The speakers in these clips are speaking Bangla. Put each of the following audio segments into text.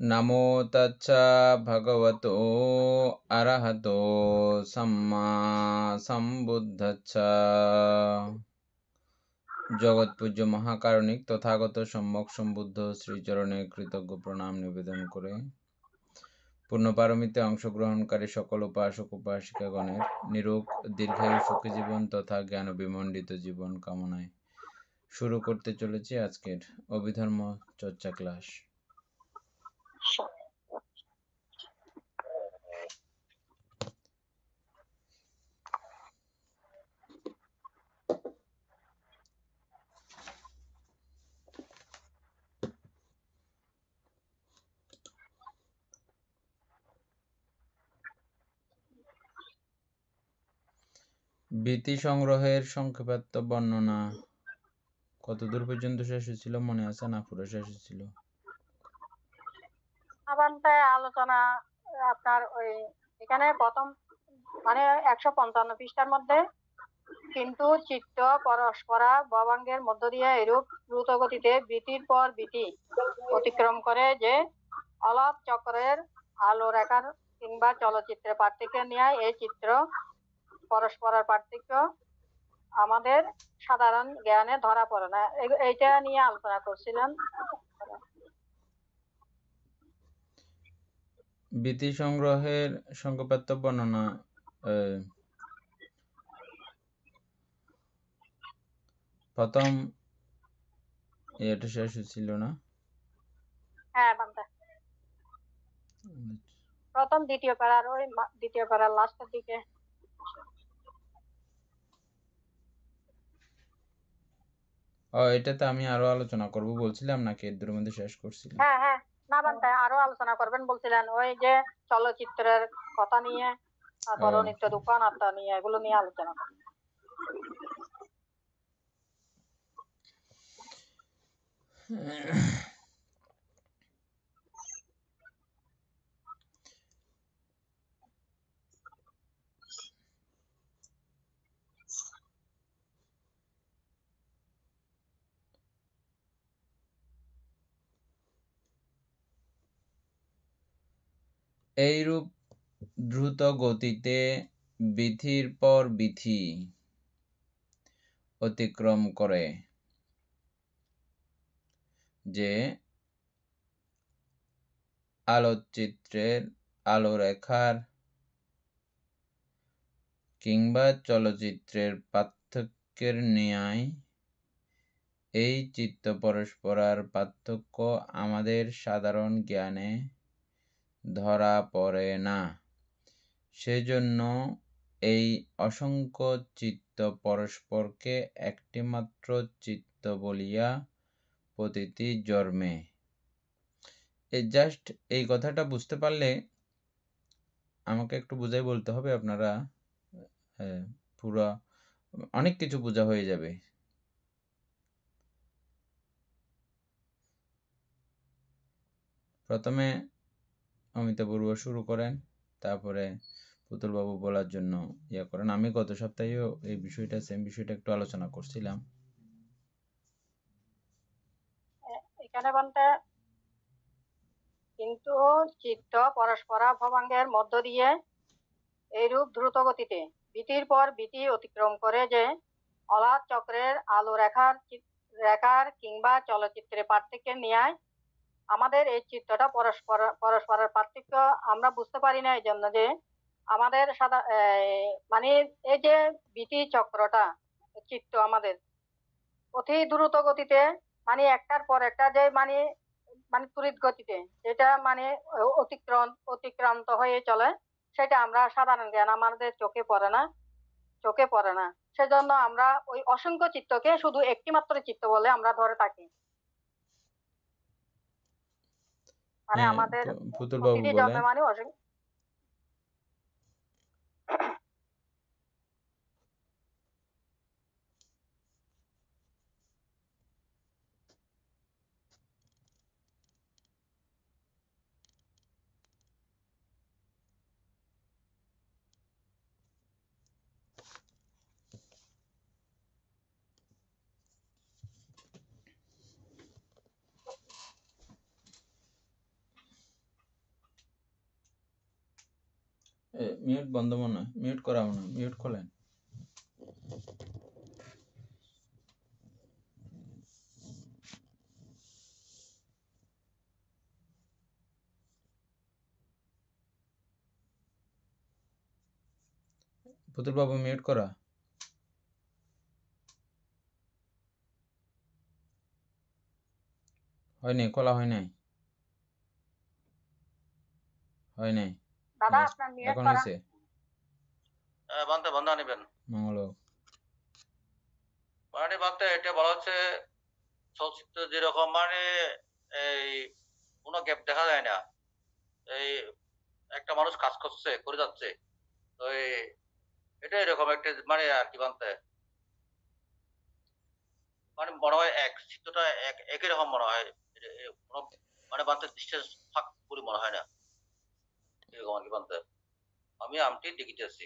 নমো তচ্ছা ভগবতো অরহতো সম্মা সম্বুদ্ধচ্ছা। জগৎপূজ্য মহাকারণিক তথাগত সম্যক সম্বুদ্ধ শ্রীচরণে কৃতজ্ঞ প্রণাম নিবেদন করে পূর্ণপারমিতে অংশগ্রহণকারী সকল উপাসক উপাসিকাগণের নিরোগ দীর্ঘায়ু সুখী জীবন তথা জ্ঞান বিমণ্ডিত জীবন কামনায় শুরু করতে চলেছি আজকের অভিধর্ম চর্চা ক্লাস। বীতি সংগ্রহের সংক্ষেপাত্ম বর্ণনা কতদূর পর্যন্ত শেষ হয়েছিল মনে আছে? না পুরো শেষ হয়েছিল? আলোচনা আপনার ওই এখানে প্রথম মানে 155 পৃষ্ঠার মধ্যে কিন্তু চিত্ত পরস্পরা ভবাঙ্গের মধ্য দিয়ে এরূপ দ্রুত গতিতে বীতির পর বীতি অতিক্রম করে যে অলক চক্রের আলো রেখার কিংবা চলচ্চিত্রের পার্থক্য নিয়ে এই চিত্র পরস্পরের পার্থক্য আমাদের সাধারণ জ্ঞানে ধরা পড়ে না। এইটা নিয়ে আলোচনা করছিলেন। বীতি সংগ্রহের সংক্ষেপাত্ম বর্ণনা প্রথম এটা শেষ হয়েছিল না? হ্যাঁ, প্রথম দ্বিতীয় প্যারার ওই দ্বিতীয় প্যারার লাস্টের দিকে। এটাতে আমি আরো আলোচনা করব বলছিলাম নাকি এর দুটোর মধ্যে শেষ করছিলাম? হ্যাঁ হ্যাঁ, না বান্তা আরো আলোচনা করবেন বলছিলেন, ওই যে চলচ্চিত্রের কথা নিয়ে, তারপর নিত্য দোকান আত্মা নিয়ে, এগুলো নিয়ে আলোচনা করবেন। এইরূপ দ্রুত গতিতে বিধির পর বিধি অতিক্রম করে যে আলোকচিত্রের আলোরেখার কিংবা চলচ্চিত্রের পার্থক্যের ন্যায় এই চিত্ত পরস্পরার পার্থক্য আমাদের সাধারণ জ্ঞানে ধরা পড়ে না। সেজন্য এই অসংখ্য চিত্ত পরস্পরকে একটিমাত্র চিত্ত বলিয়া প্রতীতি জন্মে। জাস্ট এই কথাটা বুঝতে পারলে আমাকে একটু বুঝাই বলতে হবে, আপনারা পুরো অনেক কিছু বোঝা হয়ে যাবে। প্রথমে অমিতাভ বড়ুয়া শুরু করেন, তারপরে পুতুলবাবু বলার জন্য ইয়া করেন। আমি গত সপ্তাহেও এই বিষয়টা সেম বিষয়টা একটু আলোচনা করছিলাম। এখানে বলতে কিন্তু চিত্ত পরস্পরা ভবাঙ্গের মধ্য দিয়ে এইরূপ দ্রুত গতিতে ভীতির পর ভীতি অতিক্রম করে যে অলাদ চক্রের আলো রেখার কিংবা চলচ্চিত্রের পার্থক্যের ন্যায় আমাদের এই চিত্তটা পরস্পরের পার্থক্য আমরা বুঝতে পারি না, এই জন্য যে আমাদের মানে এই যে ভীতি চক্রটা চিত্ত আমাদের অতি দ্রুত গতিতে মানে একটার পর একটা যে মানে মানে তড়িৎ গতিতে যেটা মানে অতিক্রান্ত হয়ে চলে, সেটা আমরা সাধারণ জ্ঞান আমাদের চোখে পড়ে না। সেজন্য আমরা ওই অসংখ্য চিত্তকে শুধু একটি মাত্র চিত্ত বলে আমরা ধরে থাকি। মানে আমাদের পুতুলবাবু প্রতিটি বলেন। জন্মে মানে অসংখ্য মিউট বন্ধ মনে হয়, মিউট করা মনে হয়, মিউট খোলেন। পুতুল বাবু মিউট করা হয় নাই, খোলা হয় নাই, হয় নাই। দাদা Yes, আপনার মিউট এখন করা। হয়েছে। বান্ধব বন্ধ নেবেন মঙ্গল হোক। মানে বান্ধব এটা বলা হচ্ছে চলচ্চিত্র যেরকম মানে এই কোনো গ্যাপ দেখা যায় না, এই একটা মানুষ কাজ করছে করে যাচ্ছে, তো এটা এরকম একটা মানে আর কি বানতে মানে মনে হয় এক চিত্রটা একই রকম মনে হয়, কোনো মানে বানতে ডিস্টেন্স ফাঁক করে মনে হয় না, এরকম আর কি বানতে আমি আমটি দেখিতেছি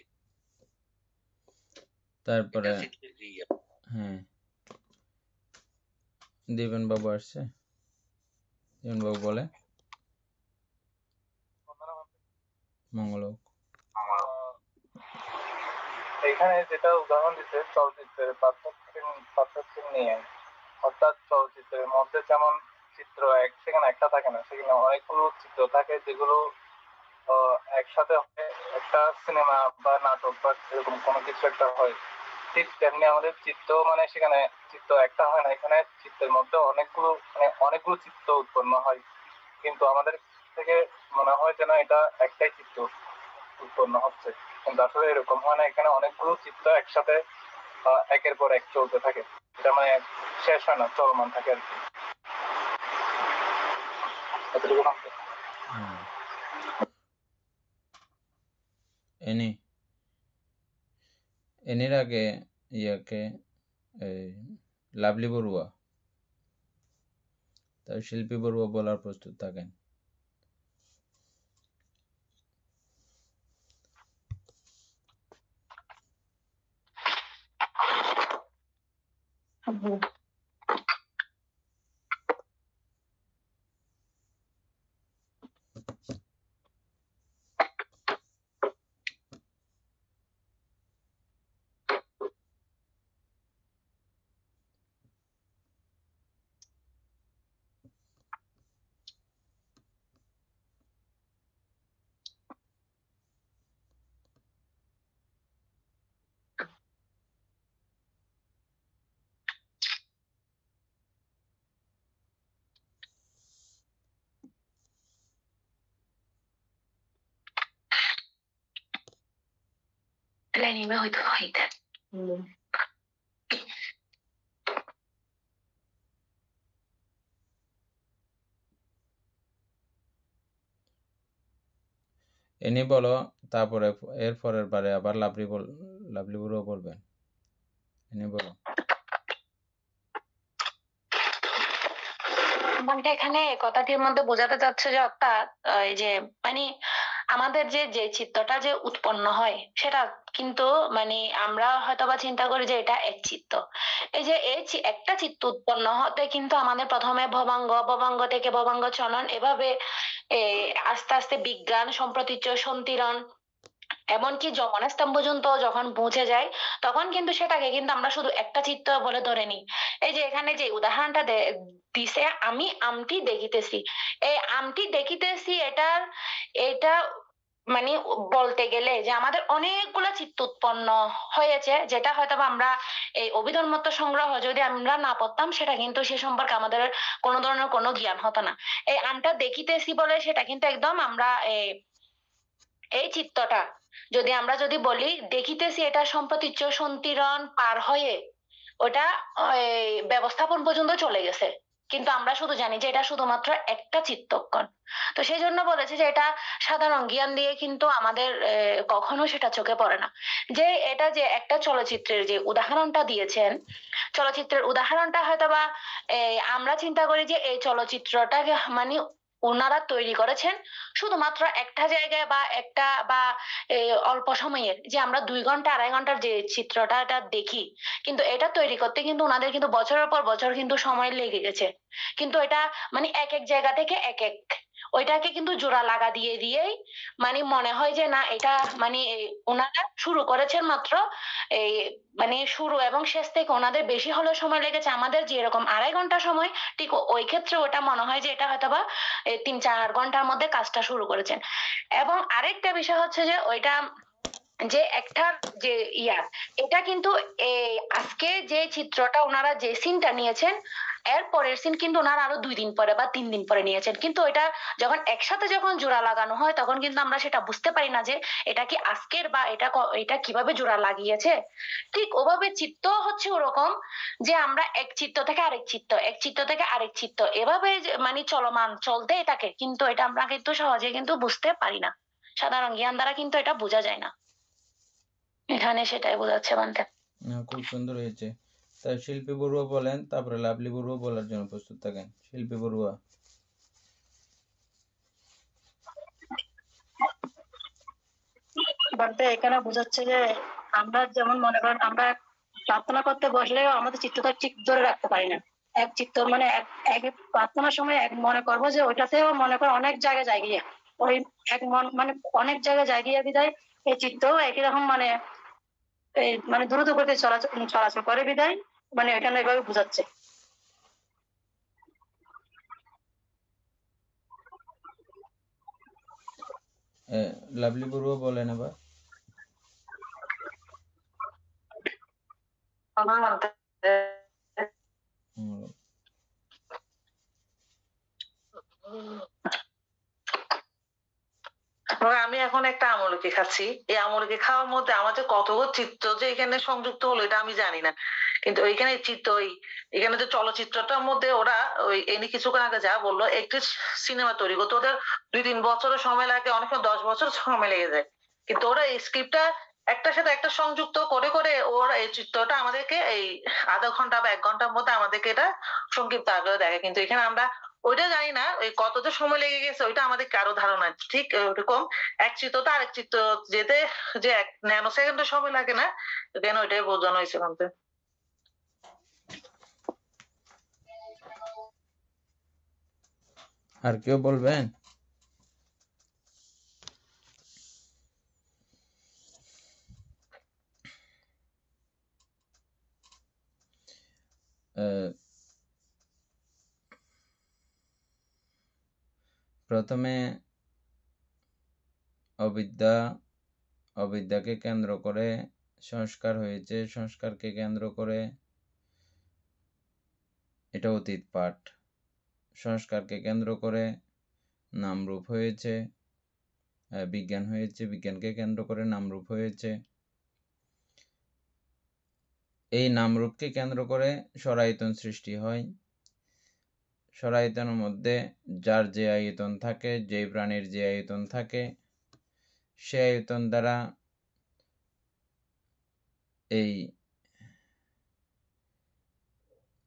তারপরে ইয়ে। হ্যাঁ, দিবেন বাবু আসছে। দিবেন বাবু বলে মঙ্গল হোক। এখানে যেটা উদাহরণ দিচ্ছে চলচ্চিত্রের পার্থক্য নিয়ে, অর্থাৎ চলচ্চিত্রের মধ্যে যেমন চিত্র সেখানে একটা থাকে না, সেখানে অনেকগুলো চিত্র থাকে যেগুলো একসাথে হয়, একটা সিনেমা বা নাটক বা এরকম কোনো কিছু একটা হয়। ঠিক তেমনি আমাদের চিত্র মানে সেখানে চিত্র একটা হয় না, এখানে চিত্রের মধ্যে অনেকগুলো চিত্র উৎপন্ন হয়, কিন্তু আমাদের থেকে মনে হয় যেন এটা একটাই চিত্র উৎপন্ন হচ্ছে, কিন্তু আসলে এরকম হয় না, এখানে অনেকগুলো চিত্র একসাথে একের পর এক চলতে থাকে, এটা মানে শেষ হয় না, চলমান থাকে আর কি। এতটুকু ভাবতে এনির আগে ইয়াকে লাভলি বড়ুয়া, তার শিল্পী বড়ুয়া বলার প্রস্তুত থাকেন। এনি বলো, তারপরে এর পরের বারে আবার লাভলি বড়ুয়া বলবেন। এনি বলো। মানে এখানে কথাটির মধ্যে বোঝাতে চাচ্ছে যে অর্থাৎ এই যে মানে আমাদের যে চিত্রটা যে উৎপন্ন হয় সেটা কিন্তু মানে আমরা হয়তোবা চিন্তা করি যে এটা এক চিত্র, এই যে একটা চিত্র উৎপন্ন হতে কিন্তু আমাদের প্রথমে ভবাঙ্গ থেকে ভবাঙ্গ চলন, এভাবে আস্তে আস্তে বিজ্ঞান সম্প্রতীচ্য সন্তিরণ এমনকি যমনাস্তম্ভ পর্যন্ত যখন পৌঁছে যায়, তখন কিন্তু সেটাকে কিন্তু আমরা শুধু একটা চিত্র বলে ধরে নিই। এই যে এখানে যে উদাহরণটা দিছে, আমি আমটি দেখিতেছি, এই আমটি দেখিতেছি এটা মানে বলতে গেলে যে আমাদের অনেকগুলো চিত্র উৎপন্ন হয়েছে, যেটা হয়তো আমরা এই অভিধর্মত্ব সংগ্রহ যদি আমরা না পড়তাম, সেটা কিন্তু সে সম্পর্কে আমাদের কোনো ধরনের কোনো জ্ঞান হতো না। এই আমটা দেখিতেছি বলে সেটা কিন্তু একদম আমরা এই চিত্রটা যদি বলি দেখিতেছি, এটা সম্প্রতীচ্য সন্তিরণ পার হয়ে ওটা ব্যবস্থাপন পর্যন্ত চলে গেছে, কিন্তু আমরা শুধু জানি যে এটা শুধুমাত্র একটা চিত্তক্ষণ। তো সেই জন্য বলেছে যে এটা সাধারণ জ্ঞান দিয়ে কিন্তু আমাদের কখনো সেটা চোখে পড়ে না। যে এটা যে একটা চলচ্চিত্রের যে উদাহরণটা দিয়েছেন, চলচ্চিত্রের উদাহরণটা হয়তোবা আমরা চিন্তা করি যে এই চলচ্চিত্রটাকে মানে ওনারা তৈরি করেছেন শুধুমাত্র একটা জায়গায় বা অল্প সময়ের, যে আমরা 2 ঘন্টা 2.5 ঘন্টার যে চিত্রটা এটা দেখি, কিন্তু এটা তৈরি করতে কিন্তু ওনাদের কিন্তু বছরের পর বছর কিন্তু সময় লেগে গেছে, কিন্তু এটা মানে এক এক জায়গা থেকে এক এক ওইটাকে কিন্তু জোড়া লাগা দিয়ে দিয়েই মানে মনে হয় যে না এটা মানে ওনারা শুরু করেছেন মাত্র এই মানে শুরু এবং শেষ থেকে ওনাদের বেশি হলেও সময় লেগেছে, আমাদের যে এরকম 2.5 ঘন্টা সময়, ঠিক ওই ক্ষেত্রে ওটা মনে হয় যে এটা হয়তোবা 3-4 ঘন্টার মধ্যে কাজটা শুরু করেছেন। এবং আরেকটা বিষয় হচ্ছে যে ওইটা যে একটার যে এটা কিন্তু এই আজকে যে চিত্রটা ওনারা যে সিনটা নিয়েছেন, এর পরের সিন কিন্তু ওনারা আরো 2 দিন পরে বা 3 দিন পরে নিয়েছেন, কিন্তু এটা যখন একসাথে যখন জোড়া লাগানো হয় তখন কিন্তু আমরা সেটা বুঝতে পারি না যে এটা কি আজকের বা এটা কিভাবে জোড়া লাগিয়েছে। ঠিক ওভাবে চিত্ত হচ্ছে ওরকম যে আমরা এক চিত্ত থেকে আরেক চিত্ত, এক চিত্ত থেকে আরেক চিত্ত এভাবে মানে চলমান চলতেই থাকে, কিন্তু এটা আমরা কিন্তু সহজে কিন্তু বুঝতে পারি না, সাধারণ জ্ঞান দ্বারা কিন্তু এটা বোঝা যায় না। এখানে সেটাই বোঝাচ্ছে বানতে। খুব সুন্দর হয়েছে। তাই শিল্পী বড়ুয়া বলেন, তারপরে লাভলি বড়ুয়া বলার জন্য প্রস্তুত থাকেন। শিল্পী বড়ুয়া। বলতে এখানে বোঝাচ্ছে যে আমরা যেমন মনে করেন আমরা প্রার্থনা করতে বসলেও আমাদের চিত্তটা ঠিক ধরে রাখতে পারি না। এক চিত্ত মানে এক প্রার্থনার সময় এক মনে করবো যে ওইটাতেও মনে করো অনেক জায়গায় জায়গিয়ে ওই এক মন মানে অনেক জায়গায় জায়গিয়ে বিদায় এই চিত্ত একই রকম মানে এই মানে দ্রুত গতিতে চলাচল করে বিদায় মানে এখানে এভাবে বোঝাচ্ছে। লাভলি বড়ুয়া বলেন এবার। হুম, আমি এখন একটা আমলকি খাচ্ছি, এই আমলকি খাওয়ার মধ্যে আমার যে কতগুলো চিত্র যে এখানে সংযুক্ত হলো এটা আমি জানি না, কিন্তু ওইখানে চিত্র এখানে যে চলচ্চিত্রটার মধ্যে ওরা ওই এনি কিছুক্ষণ আগে যা বললো একটি সিনেমা তৈরি করতে ওদের 2-3 বছরের সময় লাগে, অনেক সময় 10 বছর সময় লেগে যায়, কিন্তু ওরা এই স্ক্রিপ্টটা একটার সাথে একটা সংযুক্ত করে করে ওরা এই চিত্রটা আমাদেরকে এই আধা ঘন্টা বা 1 ঘন্টার মধ্যে আমাদেরকে এটা সংক্ষিপ্ত আকারে দেখে, কিন্তু এখানে আমরা ওইটা জানি না ওই কত যে সময় লেগে গেছে ওইটা আমাদের কারো ধারণা নেই। ঠিক ওরকম এক চিত্র তো আরেক চিত্র যেতে যে 1 ন্যানো সেকেন্ডের সময় লাগে না, কেন ওইটাই বোঝানো হয়েছে বলতে। আর কেউ বলবেন? প্রথমে অবিদ্যাকে কেন্দ্র করে সংস্কার হয়েছে, সংস্কারকে কেন্দ্র করে এটা অতীত পাঠ, সংস্কারকে কেন্দ্র করে নামরূপ হয়েছে, বিজ্ঞান হয়েছে, বিজ্ঞানকে কেন্দ্র করে নামরূপ হয়েছে, এই নামরূপকে কেন্দ্র করে সরায়তন সৃষ্টি হয়, সরায়তনের মধ্যে যার যে আয়তন থাকে, যে প্রাণীর যে আয়তন থাকে, সে আয়তন দ্বারা এই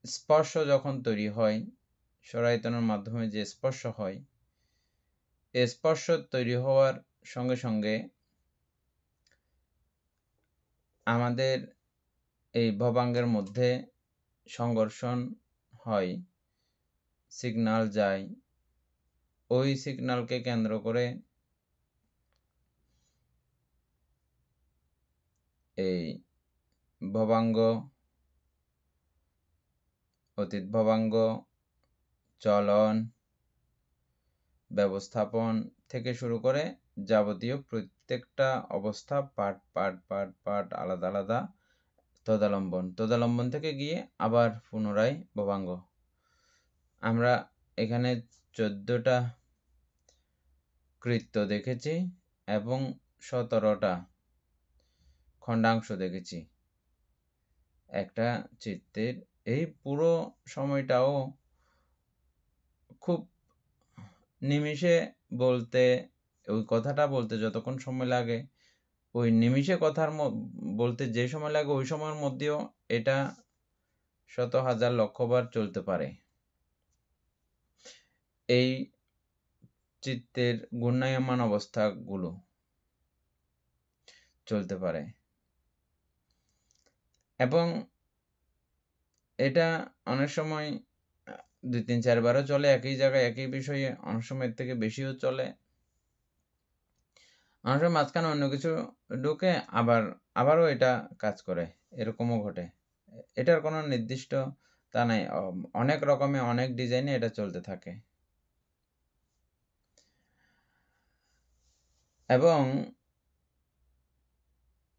স্পর্শ যখন তৈরি হয়, সরায়তনের মাধ্যমে যে স্পর্শ হয়, এই স্পর্শ তৈরি হওয়ার সঙ্গে সঙ্গে আমাদের এই ভবাঙ্গের মধ্যে সংঘর্ষণ হয়, সিগন্যাল যায়, ওই সিগন্যালকে কেন্দ্র করে এই ভবাঙ্গ, অতীত ভবাঙ্গ, চলন, ব্যবস্থাপন থেকে শুরু করে যাবতীয় প্রত্যেকটা অবস্থা পার্ট পার্ট পার্ট পার্ট আলাদা আলাদা তদালম্বন থেকে গিয়ে আবার পুনরায় ভবাঙ্গ। আমরা এখানে 14টা কৃত্য দেখেছি এবং 17টা খণ্ডাংশ দেখেছি একটা চিত্তের। এই পুরো সময়টাও খুব নিমিষে বলতে, ওই কথাটা বলতে যতক্ষণ সময় লাগে, ওই নিমিষে কথার বলতে যে সময় লাগে ওই সময়ের মধ্যেও এটা শত হাজার লক্ষবার চলতে পারে। এই চিত্তের ঘূর্ণায়মান অবস্থাগুলো চলতে পারে এবং এটা অনেক সময় 2 3 4 বারও চলে একই জায়গায় একই বিষয়ে, অনেক সময় এর থেকে বেশিও চলে, অনেক সময় মাঝখানে অন্য কিছু ঢুকে আবারও এটা কাজ করে, এরকমও ঘটে। এটার কোনো নির্দিষ্ট তা নাই, অনেক রকমে অনেক ডিজাইনে এটা চলতে থাকে। এবং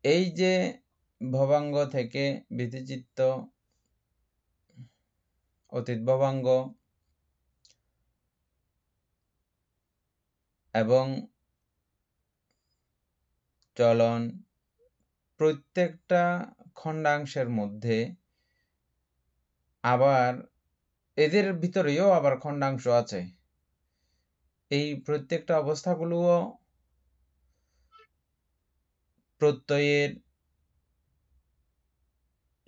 এই যে ভবাঙ্গ থেকে ভীতিচিত্ত, অতীত ভবাঙ্গ এবং চলন, প্রত্যেকটা খণ্ডাংশের মধ্যে আবার এদের ভিতরেও আবার খণ্ডাংশ আছে। এই প্রত্যেকটা অবস্থাগুলোও প্রত্যয়ের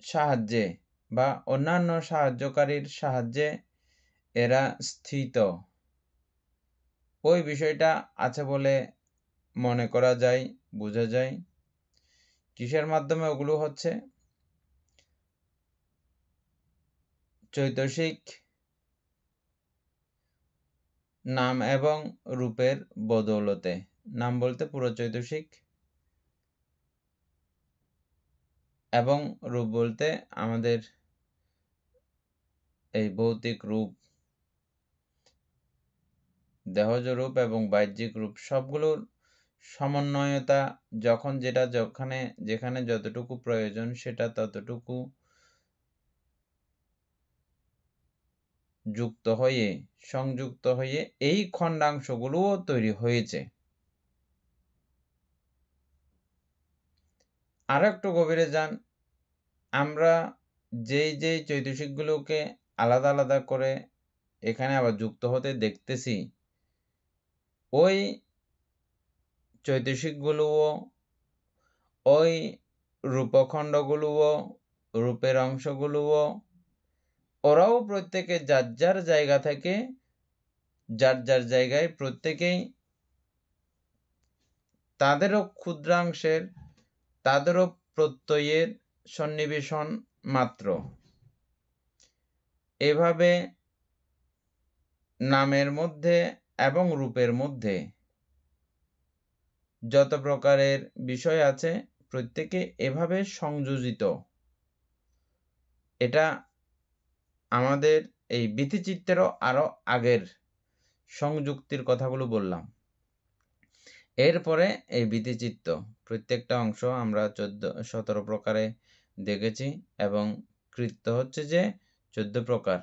সাহায্যে বা অন্যান্য সাহায্যকারীর সাহায্যে এরা স্থিত, ওই বিষয়টা আছে বলে মনে করা যায়, বোঝা যায়। কিসের মাধ্যমে? ওগুলো হচ্ছে চৈতসিক নাম এবং রূপের বদৌলতে। নাম বলতে পুরো চৈতসিক, এবং রূপ বলতে আমাদের এই ভৌতিক রূপ, দেহজ রূপ এবং বাহ্যিক রূপ, সবগুলোর সমন্বয়তা, যখন যেটা যেখানে যতটুকু প্রয়োজন সেটা ততটুকু যুক্ত হয়ে, সংযুক্ত হয়ে এই খণ্ডাংশগুলোও তৈরি হয়েছে। আরো একটু গভীরে যান, আমরা যেই চৈতসিকগুলোকে আলাদা আলাদা করে এখানে আবার যুক্ত হতে দেখতেছি, ওই চৈতসিকগুলোও, ওই রূপখণ্ডগুলোও, রূপের অংশগুলোও, ওরাও প্রত্যেকে যার যার জায়গা থেকে, যার যার জায়গায় প্রত্যেকেই তাদেরও ক্ষুদ্রাংশের, তাদেরও প্রত্যয়ের সন্নিবেশন মাত্র। এভাবে নামের মধ্যে এবং রূপের মধ্যে যত প্রকারের বিষয় আছে প্রত্যেকে এভাবে সংযোজিত। এটা আমাদের এই ভীতিচিত্রেরও আরো আগের সংযুক্তির কথাগুলো বললাম। এরপরে এই ভীতিচিত্ত প্রত্যেকটা অংশ আমরা 17 প্রকারে দেখেছি, এবং কৃত্য হচ্ছে যে 14 প্রকার।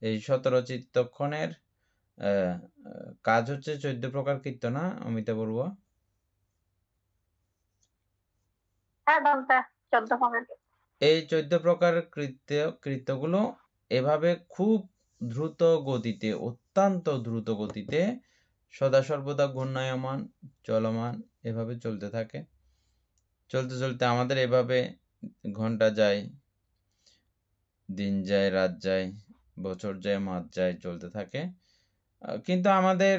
এই 17 চিত্তক্ষণের কাজ হচ্ছে 14 প্রকার কৃত্য, না অমিতা বড়ুয়া? হ্যাঁ দন্তে 14 প্রকার। এই 14 প্রকার কৃত্যগুলো এভাবে খুব দ্রুত গতিতে, অত্যন্ত দ্রুত গতিতে সদা সর্বদা ঘূর্ণায়মান, চলমান এভাবে চলতে থাকে। চলতে চলতে আমাদের এভাবে ঘন্টা যায়, দিন যায়, রাত যায়, বছর যায়, মাস যায়, চলতে থাকে। কিন্তু আমাদের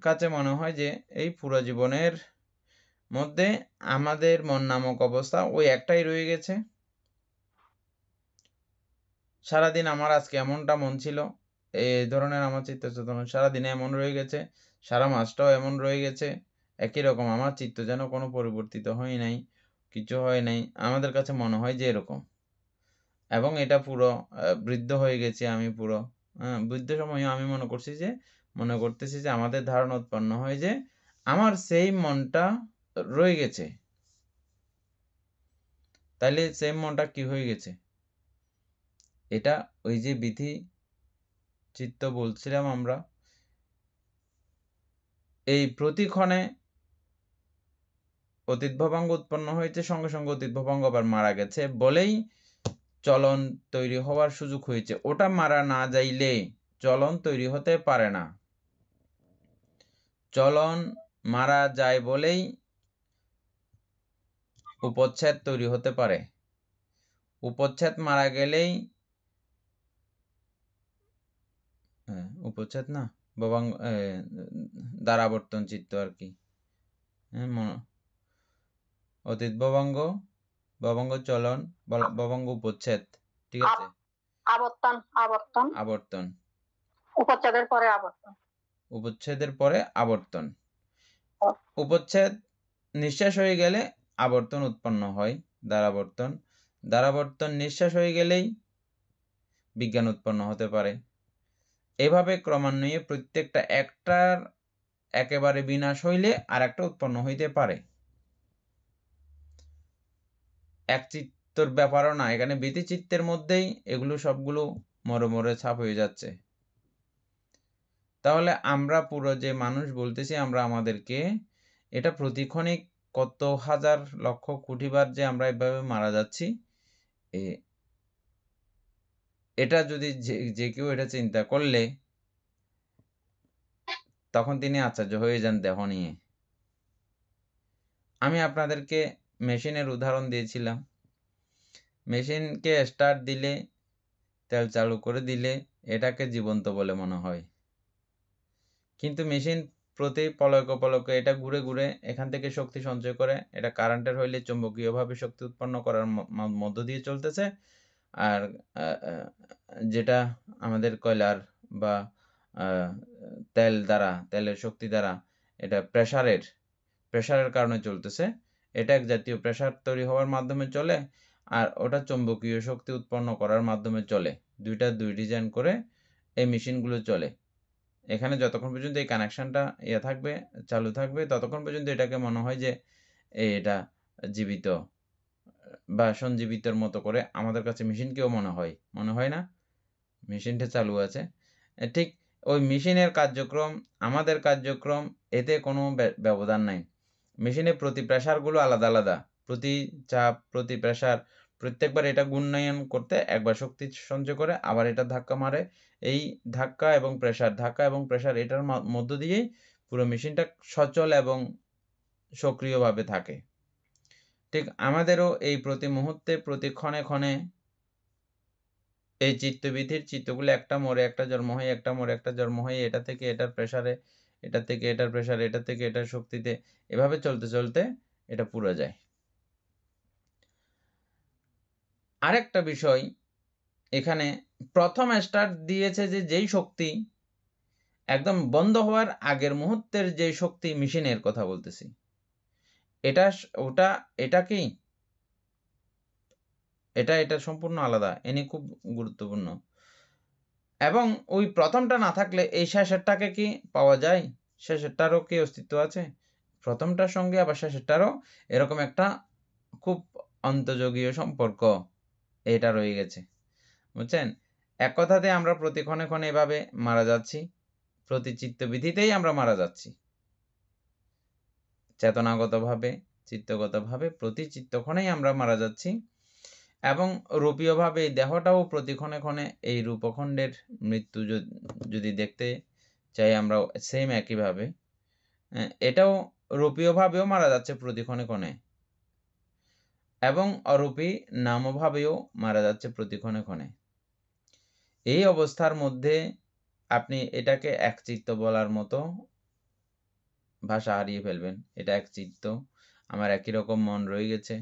কাছে মনে হয় যে এই পুরো জীবনের মধ্যে আমাদের মন নামক অবস্থা ওই একটাই রয়ে গেছে। সারাদিন আমার আজকে এমনটা মন ছিল, এই ধরনের আমার চিত্ত চেতনা সারাদিনে এমন রয়ে গেছে, সারা মাসটাও এমন রয়ে গেছে, একই রকম। আমার চিত্ত যেন কোনো পরিবর্তিত হয় নাই, কিছু হয় নাই, আমাদের কাছে মনে হয় যে এরকম। এবং এটা পুরো বৃদ্ধ হয়ে গেছি আমি পুরো। বৃদ্ধ সময়ে আমি মনে করতেছি যে আমাদের ধারণা উৎপন্ন হয় যে আমার সেই মনটা রয়ে গেছে। তাইলে সেই মনটা কি হয়ে গেছে? এটা ওই যে বিধি চিত্ত বলছিলাম আমরা, এই প্রতিক্ষণে অতীত ভবাঙ্গ উৎপন্ন হয়েছে, সঙ্গে সঙ্গে অতীত ভবাঙ্গ আবার মারা গেছে বলেই চলন তৈরি হওয়ার সুযোগ হয়েছে। ওটা মারা না যাইলে চলন তৈরি হতে পারে না। চলন মারা যায় বলেই উপচ্ছেদ তৈরি হতে পারে। উপচ্ছেদ মারা গেলেই, উপচ্ছেদ না, ভবাঙ্গ দ্বারাবর্তন চিত্ত আর কি। অতীত ভবাঙ্গ, ভবাঙ্গ চলন, ভবাঙ্গ উপচ্ছেদ, ঠিক আছে, আবর্তন। আবর্তন। উপচ্ছেদের পরে আবর্তন। উপচ্ছেদের পরে আবর্তন। ও। উপচ্ছেদ নিঃশ্বাস হয়ে গেলে আবর্তন উৎপন্ন হয়, দ্বারাবর্তন। দ্বারাবর্তন নিঃশ্বাস হয়ে গেলেই বিজ্ঞান উৎপন্ন হতে পারে। এভাবে ক্রমান্বয়ে প্রত্যেকটা একটার একেবারে বিনাশ হইলে আর একটা উৎপন্ন হইতে পারে। এক চিত্তর ব্যাপারও না, এখানে ব্যতিচিত্তের মধ্যেই এগুলো সবগুলো মরে মরে ছাপ হয়ে যাচ্ছে। তাহলে আমরা পুরো যে মানুষ বলতেছি, আমরা আমাদেরকে এটা প্রতিক্ষণিক কত হাজার লক্ষ কোটি বার যে আমরা এভাবে মারা যাচ্ছি, এটা যদি যে কেউ এটা চিন্তা করলে তখন তিনি আশ্চর্য হয়ে যান দেহ নিয়ে। আমি আপনাদেরকে মেশিনের উদাহরণ দিয়েছিলাম। মেশিনকে স্টার্ট দিলে, তেল চালু করে দিলে এটাকে জীবন্ত বলে মনে হয়, কিন্তু মেশিন প্রতি পলকে পলকে এটা ঘুরে ঘুরে এখান থেকে শক্তি সঞ্চয় করে, এটা কারেন্টের হইলে চুম্বকীয়ভাবে শক্তি উৎপন্ন করার মধ্য দিয়ে চলতেছে। আর যেটা আমাদের কয়লার বা তেলের শক্তি দ্বারা এটা প্রেসারের কারণে চলতেছে। এটা এক জাতীয় প্রেসার তৈরি হওয়ার মাধ্যমে চলে, আর ওটা চৌম্বকীয় শক্তি উৎপন্ন করার মাধ্যমে চলে। দুই ডিজাইন করে এই মেশিনগুলো চলে। এখানে যতক্ষণ পর্যন্ত এই কানেকশনটা থাকবে, চালু থাকবে, ততক্ষণ পর্যন্ত এটাকে মনে হয় যে এটা জীবিত বা সঞ্জীবিতর মতো করে আমাদের কাছে মেশিনকেও মনে হয় না মেশিনটা চালু আছে। ঠিক ওই মেশিনের কার্যক্রম, আমাদের কার্যক্রম, এতে কোনো ব্যবধান নাই। মেশিনের প্রতি প্রেসারগুলো আলাদা আলাদা, প্রতি চাপ, প্রতি প্রেসার, প্রত্যেকবার এটা গুণায়ন করতে একবার শক্তি সঞ্চয় করে, আবার এটা ধাক্কা মারে। এই ধাক্কা এবং প্রেসার এটার মধ্য দিয়েই পুরো মেশিনটা সচল এবং সক্রিয়ভাবে থাকে। ঠিক আমাদেরও এই প্রতি মুহূর্তে, প্রতি ক্ষণে ক্ষণে এই চিত্তবিধির চিত্তগুলো একটা মরে একটা জন্ম হয়, একটা মরে একটা জন্ম হয়, এটা থেকে এটার প্রেসারে, এটা থেকে এটার প্রেসারে, এটা থেকে এটার শক্তিতে, এভাবে চলতে চলতে এটা পুরো যায়। আরেকটা বিষয়, এখানে প্রথম স্টার্ট দিয়েছে যেই শক্তি, একদম বন্ধ হওয়ার আগের মুহূর্তের যে শক্তি, মেশিনের কথা বলতেছি, এটা সম্পূর্ণ আলাদা। এনে খুব গুরুত্বপূর্ণ। এবং ওই প্রথমটা না থাকলে এই শেষেরটাকে কি পাওয়া যায়? শেষেরটারও কি অস্তিত্ব আছে? প্রথমটার সঙ্গে আবার শেষেরটারও এরকম একটা খুব অন্তযোগীয় সম্পর্ক এটা রয়ে গেছে, বুঝছেন? এক কথাতে আমরা প্রতি ক্ষণে ক্ষণে এভাবে মারা যাচ্ছি, প্রতি চিত্তবিধিতেই আমরা মারা যাচ্ছি, চেতনাগতভাবে, চিত্তগতভাবে প্রতি চিত্তক্ষণেই আমরা মারা যাচ্ছি। এবং রূপীয়ভাবে এই দেহটাও প্রতি ক্ষণে ক্ষণে এই রূপখণ্ডের মৃত্যু যদি দেখতে চাই আমরা, সেম একইভাবে এটাও রূপীয়ভাবেও মারা যাচ্ছে প্রতি ক্ষণে ক্ষণে, এবং অরূপী নামভাবেও মারা যাচ্ছে প্রতি ক্ষণে ক্ষণে। এই অবস্থার মধ্যে আপনি এটাকে একচিত্ত বলার মতো ভাষা হারিয়ে ফেলবেন। এটা একচিত্ত, আমার একই রকম মন রয়ে গেছে,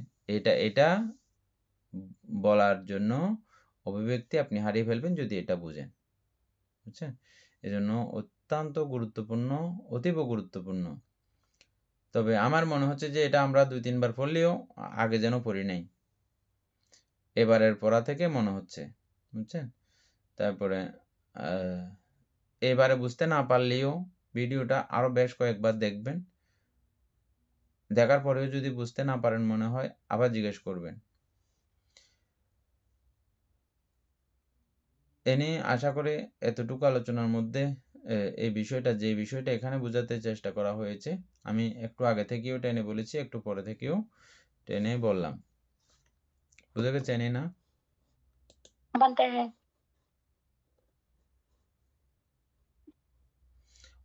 এটা বলার জন্য অভিব্যক্তি আপনি হারিয়ে ফেলবেন যদি এটা বুঝেন, বুঝছেন? এজন্য অত্যন্ত গুরুত্বপূর্ণ, অতীব গুরুত্বপূর্ণ। তবে আমার মনে হচ্ছে যে এটা আমরা 2-3 বার পড়লেও আগে যেন পড়ি নাই, এবারের পড়া থেকে মনে হচ্ছে, বুঝছেন? তারপরে এবারে বুঝতে না পারলেও ভিডিওটা আরো বেশ কয়েকবার দেখবেন, দেখার পরেও যদি বুঝতে না পারেন মনে হয় আবার জিজ্ঞেস করবেন। এ নিয়ে আশা করি এতটুকু আলোচনার মধ্যে এই বিষয়টা, যে বিষয়টা এখানে বোঝাতে চেষ্টা করা হয়েছে, আমি একটু আগে থেকেও টেনে বলেছি, একটু পরে থেকেও টেনে বললাম। বুঝে গেছে না?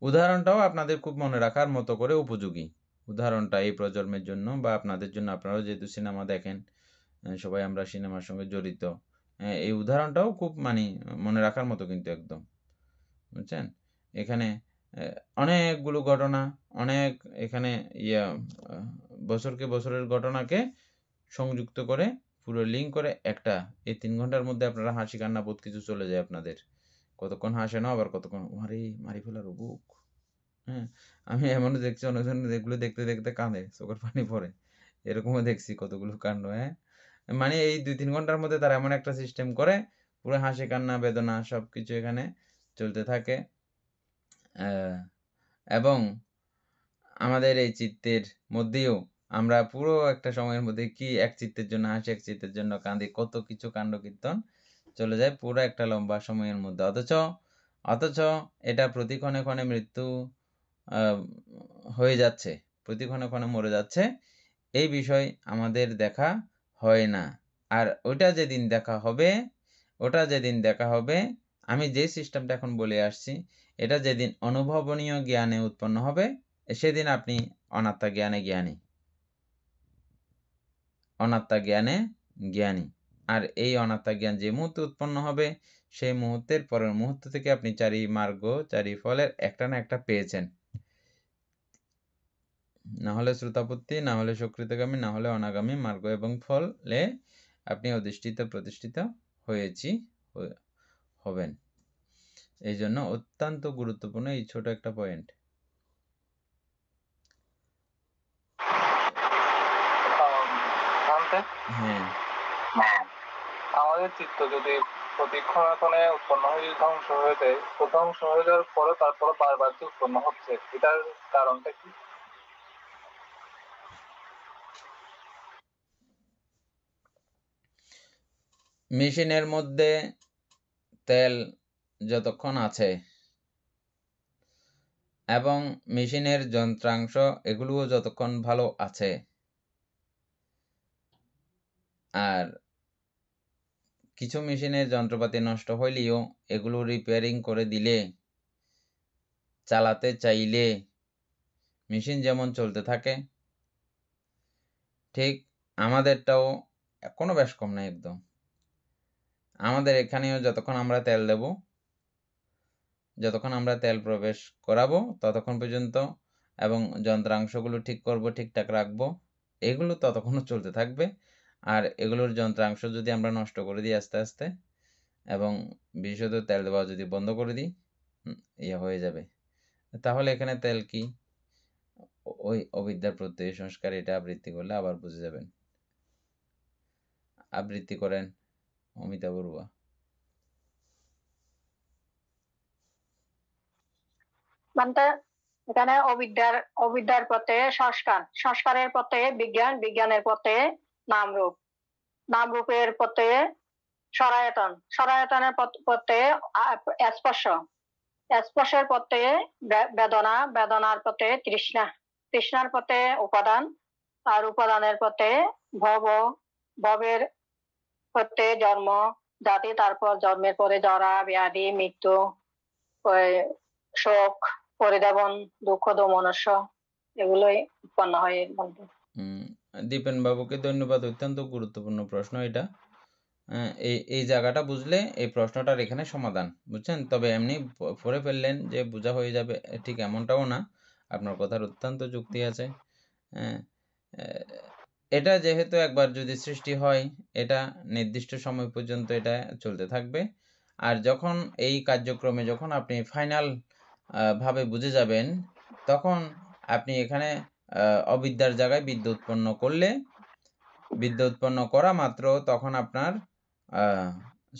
উদাহরণটাও আপনাদের খুব মনে রাখার মতো করে উপযোগী। উদাহরণটা এই প্রজন্মের জন্য বা আপনাদের জন্য, আপনারাও যেহেতু সিনেমা দেখেন, সবাই আমরা সিনেমার সঙ্গে জড়িত, এই উদাহরণটাও খুব মনে রাখার মতো কিন্তু একদম, বুঝছেন? এখানে অনেকগুলো ঘটনা, অনেক এখানে বছরের ঘটনাকে সংযুক্ত করে পুরো লিঙ্ক করে একটা, এই 3 ঘন্টার মধ্যে আপনারা হাসি কান্না বোধ কিছু চলে যায় আপনাদের, কতক্ষণ হাসে না, আবার কতক্ষণ আরে মারি ফেলার বুক। হ্যাঁ, আমি এমনও দেখছি অনেকজন এগুলো দেখতে দেখতে কাঁদে, চোখের পানি পড়ে, এরকমও দেখছি কতগুলো কাণ্ড। হ্যাঁ, মানে এই 2-3 ঘন্টার মধ্যে তারা এমন একটা সিস্টেম করে পুরো হাসি কান্না বেদনা সবকিছু এখানে চলতে থাকে। এবং আমাদের এই চিত্তের মধ্যেও আমরা পুরো একটা সময়ের মধ্যে কি এক চিত্তের জন্য হাসি, এক চিত্তের জন্য কাঁদি, কত কিছু কাণ্ড কীর্তন চলে যায় পুরো একটা লম্বা সময়ের মধ্যে। অথচ এটা প্রতি ক্ষণে ক্ষণে মৃত্যু হয়ে যাচ্ছে, প্রতি ক্ষণে ক্ষণে মরে যাচ্ছে, এই বিষয় আমাদের দেখা হয় না। আর ওটা যেদিন দেখা হবে, আমি যে সিস্টেমটা এখন বলে আসছি, এটা যেদিন অনুভবনীয় জ্ঞানে উৎপন্ন হবে, সেদিন আপনি অনাত্মা জ্ঞানে জ্ঞানী। আর এই অনাত্মা জ্ঞান যে মুহূর্তে উৎপন্ন হবে, সেই মুহূর্তের পরের মুহূর্ত থেকে আপনি চারি মার্গ চারি ফলের একটা না একটা পেয়েছেন। না হলে শ্রোতাপত্তি, না হলে সক্রিয়তাগামী, না হলে অনাগামী মার্গ এবং ফলে আপনি অধিষ্ঠিত প্রতিষ্ঠিত হবেন। এই জন্য অত্যন্ত গুরুত্বপূর্ণ এই ছোট একটা পয়েন্ট। হ্যাঁ, আমাদের চিত্ত যদি প্রতিক্ষণে উৎপন্ন হয়ে ধ্বংস হয়ে যায়, তো ধ্বংস হয়ে যাওয়ার পরে তারপরে বারবার যে উৎপন্ন হচ্ছে, এটার কারণটা কি? মেশিনের মধ্যে তেল যতক্ষণ আছে এবং মেশিনের যন্ত্রাংশ এগুলোও যতক্ষণ ভালো আছে, আর কিছু মেশিনের যন্ত্রপাতি নষ্ট হইলেও এগুলো রিপেয়ারিং করে দিলে, চালাতে চাইলে মেশিন যেমন চলতে থাকে, ঠিক আমাদেরটাও কোনো বেশ কম নাই একদম। আমাদের এখানেও যতক্ষণ আমরা তেল দেব, যতক্ষণ আমরা তেল প্রবেশ করাবো ততক্ষণ পর্যন্ত, এবং যন্ত্রাংশগুলো ঠিক করব, ঠিকঠাক রাখবো, এগুলো ততক্ষণও চলতে থাকবে। আর এগুলোর যন্ত্রাংশ যদি আমরা নষ্ট করে দিই আস্তে আস্তে, এবং বিশুদ্ধ তেল দেওয়া যদি বন্ধ করে দিই, হয়ে যাবে। তাহলে এখানে তেল কি? ওই অবিদ্যার প্রত্যয় সংস্কার, এটা আবৃত্তি করলে আবার বুঝে যাবেন। আবৃত্তি করেন অমিতা বড়ুয়া। মানে এখানে অবিদ্যার পথে সংস্কারের পথে বিজ্ঞান, বিজ্ঞানের পথে নামরূপ, নামরূপের পথে সরায়তনের পথে স্পর্শের পথে বেদনা, বেদনার পথে তৃষ্ণা, তৃষ্ণার পথে উপাদান, আর উপাদানের পথে ভবের পথে জন্ম জাতি, তারপর জন্মের পরে জরা ব্যাধি মৃত্যু, শোক পরিদেবন দুঃখ দোমনস্য, এগুলোই উৎপন্ন হয় এর মধ্যে। দীপেন বাবুকে ধন্যবাদ, অত্যন্ত গুরুত্বপূর্ণ প্রশ্ন এটা। এই জায়গাটা বুঝলে এই প্রশ্নটার এখানে সমাধান, বুঝছেন? তবে এমনি পড়ে ফেললেন যে বোঝা হয়ে যাবে, ঠিক এমনটাও না, আপনার কথার অত্যন্ত যুক্তি আছে। এটা যেহেতু একবার যদি সৃষ্টি হয়, এটা নির্দিষ্ট সময় পর্যন্ত এটা চলতে থাকবে। আর যখন এই কার্যক্রমে যখন আপনি ফাইনাল ভাবে বুঝে যাবেন, তখন আপনি এখানে অবিদ্যার জায়গায় বিদ্যা উৎপন্ন করলে, বিদ্যা উৎপন্ন করা মাত্র তখন আপনার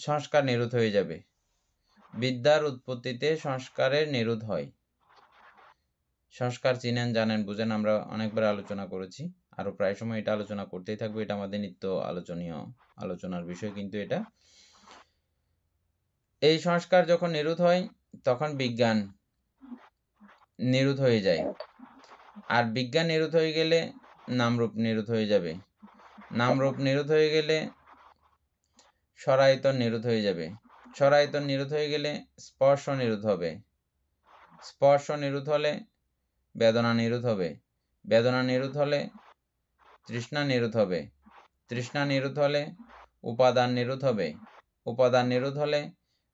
সংস্কার নিরোধ হয়ে যাবে। বিদ্যার উৎপত্তিতে সংস্কারের নিরোধ হয়। সংস্কার চিনেন, জানেন, বুঝেন, আমরা অনেকবার আলোচনা করেছি, আরো প্রায় সময় এটা আলোচনা করতেই থাকবো, এটা আমাদের নিত্য আলোচনার বিষয়। কিন্তু এটা, এই সংস্কার যখন নিরোধ হয় তখন বিজ্ঞান নিরোধ হয়ে যায়। আর বিজ্ঞান নিরোধ হয়ে গেলে নামরূপ নিরোধ হয়ে যাবে। নামরূপ নিরোধ হয়ে গেলে সরায়তন নিরোধ হয়ে যাবে। সরায়তন নিরোধ হয়ে গেলে স্পর্শ নিরোধ হবে। স্পর্শ নিরোধ হলে বেদনা নিরোধ হবে। বেদনা নিরোধ হলে তৃষ্ণা নিরোধ হবে। তৃষ্ণা নিরোধ হলে উপাদান নিরোধ হবে। উপাদান নিরোধ হলে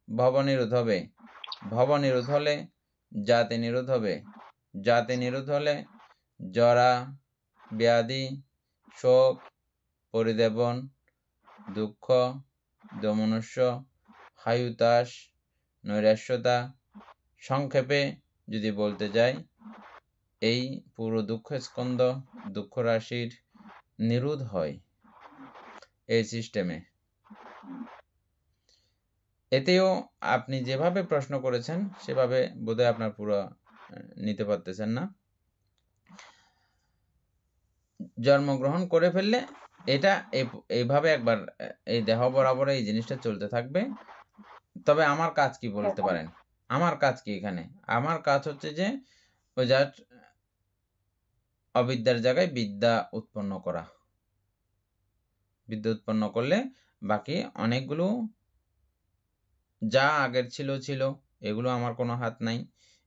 ভব নিরোধ হবে। ভব নিরোধ হলে জাতি নিরোধ হবে। জাতি নিরোধ হলে জরা ব্যাধি শোক পরিদেবন দুঃখ দমনস্য হায়ুতাস নৈরাশ্যতা। সংক্ষেপে যদি বলতে যাই, এই পুরো দুঃখ স্কন্ধ, দুঃখ রাশির নিরোধ হয় এই সিস্টেমে। এতেও আপনি যেভাবে প্রশ্ন করেছেন সেভাবে বোধহয় আপনার পুরো নিতে পারতেছেন না। জন্মগ্রহণ করে ফেললে এটা এইভাবে একবার এই দেহ বরাবর এই জিনিসটা চলতে থাকবে। তবে আমার কাজ কি বলতে পারেন? আমার কাজ কি এখানে? আমার কাজ হচ্ছে যে ওই জাস্ট অবিদ্যার জায়গায় বিদ্যা উৎপন্ন করা। বিদ্যা উৎপন্ন করলে বাকি অনেকগুলো যা আগের ছিল ছিল, এগুলো আমার কোনো হাত নাই।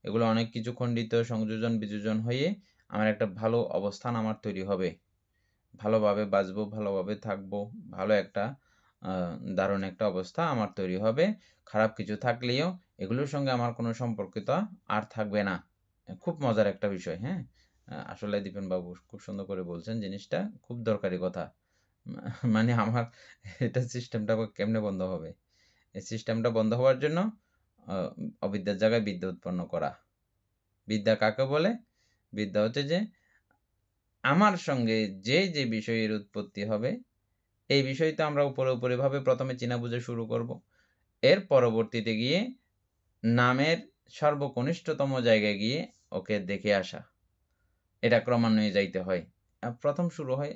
এগুলো অনেক কিছু খণ্ডিত, সংযোজন, বিযোজন হয়ে আমার একটা ভালো অবস্থান আমার তৈরি হবে। ভালোভাবে বাঁচবো, ভালোভাবে থাকবো, ভালো একটা দারুণ একটা অবস্থা আমার তৈরি হবে। খারাপ কিছু থাকলেও এগুলোর সঙ্গে আমার কোনো সম্পর্কিত আর থাকবে না। খুব মজার একটা বিষয়, হ্যাঁ? আসলে দীপেন বাবু খুব সুন্দর করে বলছেন জিনিসটা, খুব দরকারি কথা। মানে আমার এটা সিস্টেমটা কেমনে বন্ধ হবে? এই সিস্টেমটা বন্ধ হওয়ার জন্য অবিদ্যার জায়গায় বিদ্যা উৎপন্ন করা। বিদ্যা কাকে বলে? বিদ্যা হচ্ছে যে আমার সঙ্গে যে বিষয়ের উৎপত্তি হবে, এই বিষয়টা আমরা উপরে প্রথমে চেনা বুঝে শুরু করব। এর পরবর্তীতে গিয়ে নামের সর্বকনিষ্ঠতম জায়গায় গিয়ে ওকে দেখে আসা। এটা ক্রমান্বয়ে যাইতে হয়। প্রথম শুরু হয়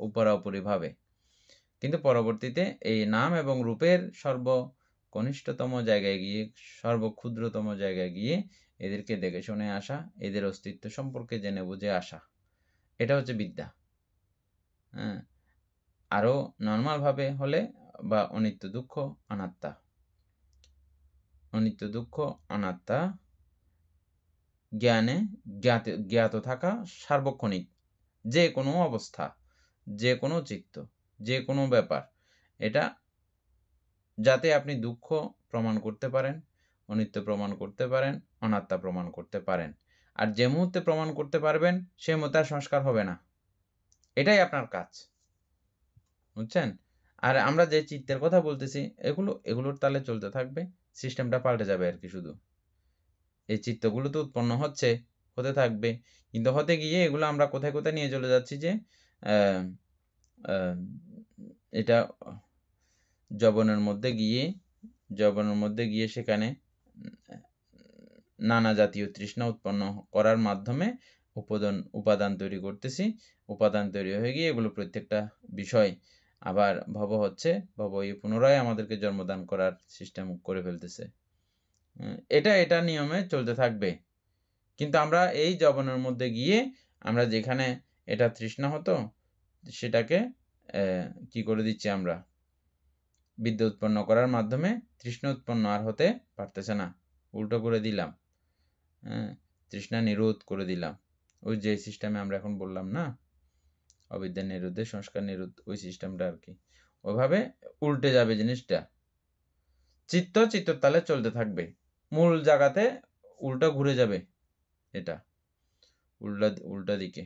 উপরাউপরিভাবে, কিন্তু পরবর্তীতে এই নাম এবং রূপের সর্বকনিষ্ঠতম জায়গায় গিয়ে, সর্বক্ষুদ্রতম জায়গায় গিয়ে এদেরকে দেখে শুনে আসা, এদের অস্তিত্ব সম্পর্কে জেনে বুঝে আসা। এটা হচ্ছে বিদ্যা। হ্যাঁ, আরো নর্মাল ভাবে হলে বা অনিত্য দুঃখ অনাত্মা। অনিত্য দুঃখ অনাত্মা জ্ঞানে জ্ঞাত থাকা সার্বক্ষণিক, যে কোনো অবস্থা, যে কোনো চিত্ত, যে কোনো ব্যাপার, এটা যাতে আপনি দুঃখ প্রমাণ করতে পারেন, অনিত্য প্রমাণ করতে পারেন, অনাত্মা প্রমাণ করতে পারেন। আর যে মুহূর্তে প্রমাণ করতে পারবেন সে মুহূর্তে আর সংস্কার হবে না। এটাই আপনার কাজ, বুঝছেন? আর আমরা যে চিত্তের কথা বলতেছি এগুলোর তালে চলতে থাকবে, সিস্টেমটা পাল্টে যাবে আর কি। শুধু এই চিত্তগুলো তো উৎপন্ন হতে থাকবে, কিন্তু হতে গিয়ে এগুলো আমরা কোথায় কোথায় নিয়ে চলে যাচ্ছি যে এটা যবনের মধ্যে গিয়ে সেখানে নানা জাতীয় তৃষ্ণা উৎপন্ন করার মাধ্যমে উপাদান তৈরি করতেছি। উপাদান তৈরি হয়ে গিয়ে এগুলো প্রত্যেকটা বিষয় আবার ভব পুনরায় আমাদেরকে জন্মদান করার সিস্টেম করে ফেলতেছে। এটা নিয়মে চলতে থাকবে। কিন্তু আমরা এই যবনের মধ্যে গিয়ে আমরা যেখানে এটা তৃষ্ণা হতো সেটাকে কি করে দিচ্ছি আমরা? বিদ্যা উৎপন্ন করার মাধ্যমে তৃষ্ণা উৎপন্ন আর হতে পারতেছে না, উল্টো করে দিলাম। তৃষ্ণা নিরোধ করে দিলাম। ওই যে সিস্টেমে আমরা এখন বললাম না, অবিদ্যা নিরোধে সংস্কার নিরোধ, ওই সিস্টেমটা আর কি। ওইভাবে উল্টে যাবে জিনিসটা। চিত্তর তালে চলতে থাকবে, মূল জায়গাতে উল্টা ঘুরে যাবে। এটা উল্টা দিকে।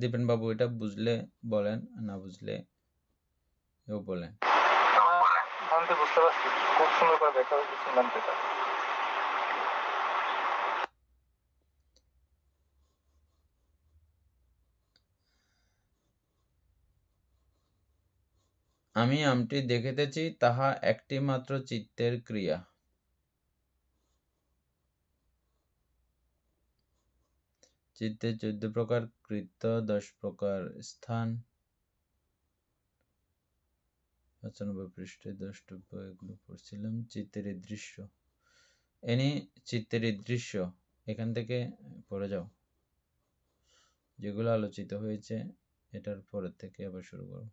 দীপেন বাবু এটা বুঝলে বলেন, না বুঝলে এও বলেন। বুঝতে পারছি, খুব সুন্দর করে ব্যাখ্যা করতেছেন এটা। আমি আমটি দেখিতেছি, তাহা একটি মাত্র চিত্তের ক্রিয়া। চিত্তে 14 প্রকার কৃত্য, 10 প্রকার স্থান, 95 পৃষ্ঠে দ্রষ্টব্য, এগুলো পড়ছিলাম। চিত্তের দৃশ্য, চিত্তের দৃশ্য এখান থেকে পড়ে যাও, যেগুলো আলোচিত হয়েছে এটার পরের থেকে আবার শুরু করো।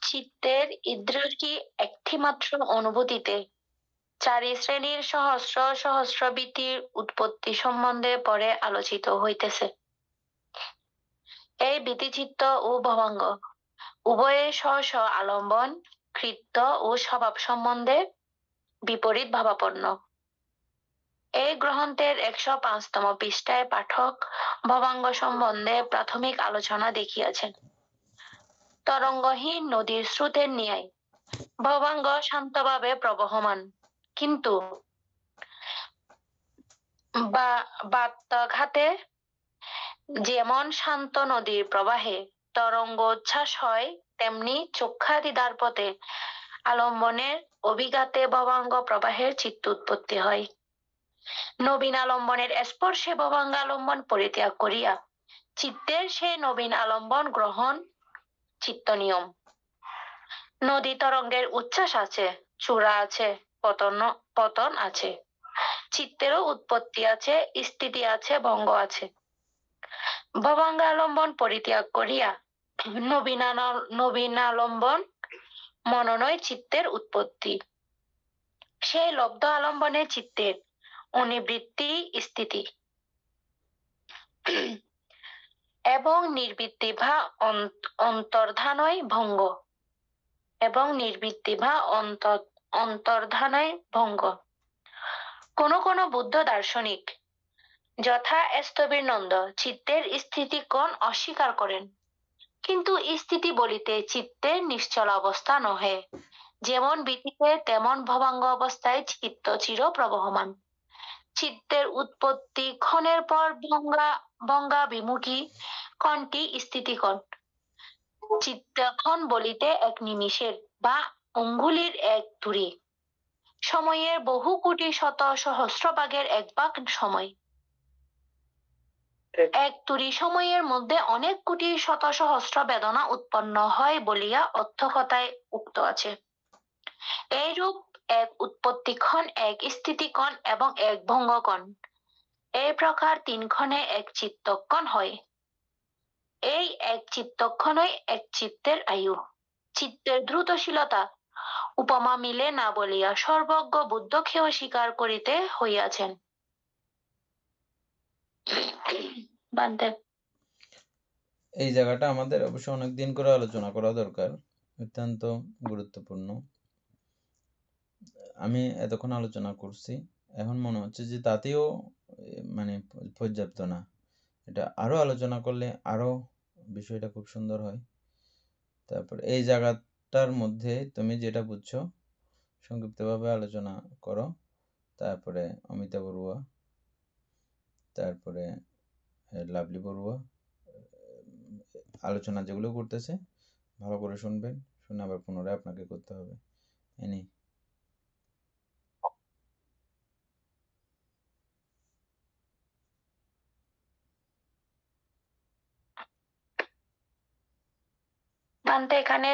চিত্তের ইদ্রিকি একটি মাত্র অনুভূতিতে 4 শ্রেণীর সহস্র সহস্র বৃত্তির উৎপত্তি সম্বন্ধে পরে আলোচিত হইতেছে। এই বৃত্তিচিত্ত ও ভবাঙ্গ উভয়ে স্ব স্ব আলম্বন, কৃত্য ও স্বভাব সম্বন্ধে বিপরীত ভাবাপন্ন। এই গ্রন্থের 105তম পৃষ্ঠায় পাঠক ভবাঙ্গ সম্বন্ধে প্রাথমিক আলোচনা দেখিয়াছেন। তরঙ্গহীন নদীর স্রোতের ন্যায় ভবাঙ্গ শান্তভাবে প্রবহমান, কিন্তু বাত্যাঘাতে যেমন শান্ত নদীর প্রবাহে তরঙ্গ উচ্ছ্বাস হয়, তেমনি চক্ষাদি দ্বারপথে আলম্বনের অভিঘাতে ভবাঙ্গ প্রবাহের চিত্ত উৎপত্তি হয়। নবীন আলম্বনের স্পর্শে ভবাঙ্গালম্বন পরিত্যাগ করিয়া চিত্তের সেই নবীন আলম্বন গ্রহণ চিত্ত নিয়ম। নদী তরঙ্গের উচ্ছ্বাস আছে, চূড়া আছে, পতন আছে। চিত্তেরও উৎপত্তি আছে, স্থিতি আছে, ভঙ্গ আছে। ভবাঙ্গালম্বন পরিত্যাগ করিয়া নবীনালম্বন মননয় চিত্তের উৎপত্তি। সেই লব্ধ আলম্বনে চিত্তের অনিবৃত্তি স্থিতি এবং নির্বৃত্তি বা অন্তর্ধানয় ভঙ্গ কোন কোন বুদ্ধ দার্শনিক যথা স্থবিরনন্দ চিত্তের স্থিতি কোণ অস্বীকার করেন, কিন্তু স্থিতি বলিতে চিত্তের নিশ্চল অবস্থা নহে। যেমন বীতিতে তেমন ভবাঙ্গ অবস্থায় চিত্ত চির প্রবহমান। চিত্তের উৎপত্তি ক্ষণের পর ভঙ্গাভিমুখী ক্ষণটি স্থিতিক্ষণ। চিত্তক্ষণ বলিতে এক নিমিষের বা অঙ্গুলির এক ধূরি, সময়ের বহু কোটি শত সহস্র ভাগের এক ভাগ সময়। এক তুরি সময়ের মধ্যে অনেক কোটি শত সহস্র বেদনা উৎপন্ন হয় বলিয়া অর্থকথায় উক্ত আছে। এইরূপ এক উৎপত্তিক্ষণ, এক স্থিতিক্ষণ এবং এক ভঙ্গক্ষণ, এই প্রকার 3 ক্ষণে এক চিত্তক্ষণ হয়। এই এক চিত্তক্ষণই এক চিত্তের আয়ু। চিত্তের দ্রুতশীলতা উপমা মিলে না বলিয়া সর্বজ্ঞ বুদ্ধকেও স্বীকার করিতে হইয়াছেন। বান্তে এই জায়গাটা আমাদের অবশ্য অনেকদিন করে আলোচনা করা দরকার, অত্যন্ত গুরুত্বপূর্ণ। আমি এতক্ষণ আলোচনা করছি, এখন মনে হচ্ছে যে তাতেও মানে পর্যাপ্ত না, এটা আরো আলোচনা করলে আরো বিষয়টা খুব সুন্দর হয়। তারপর এই জায়গাটার মধ্যে তুমি যেটা বুঝছো সংক্ষিপ্তভাবে আলোচনা করো। তারপরে অমিতা বড়ুয়া, তারপরে লাভলি বড়ুয়া আলোচনা যেগুলো করতেছে ভালো করে শুনবেন, শুনে আবার পুনরায় আপনাকে করতে হবে। এনি বান্তে এখানে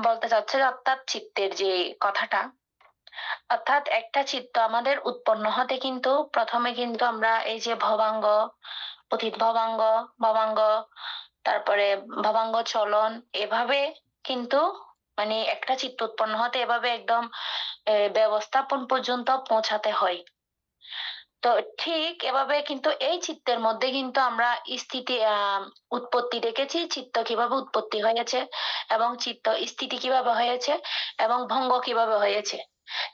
বলতে চাচ্ছে যে অর্থাৎ চিত্তের যে কথাটা, অর্থাৎ একটা চিত্ত আমাদের উৎপন্ন হতে কিন্তু প্রথমে কিন্তু আমরা এই যে ভবাঙ্গ, অতীত ভবাঙ্গ, ভবাঙ্গ, তারপরে ভবাঙ্গ চলন, এভাবে কিন্তু মানে একটা চিত্ত উৎপন্ন হতে এভাবে একদম ব্যবস্থাপন পর্যন্ত পৌঁছাতে হয়। তো ঠিক এভাবে কিন্তু এই চিত্তের মধ্যে কিন্তু আমরা স্থিতি উৎপত্তি দেখেছি, চিত্ত কিভাবে উৎপত্তি হয়েছে এবং চিত্ত স্থিতি কিভাবে হয়েছে এবং ভঙ্গ কিভাবে হয়েছে।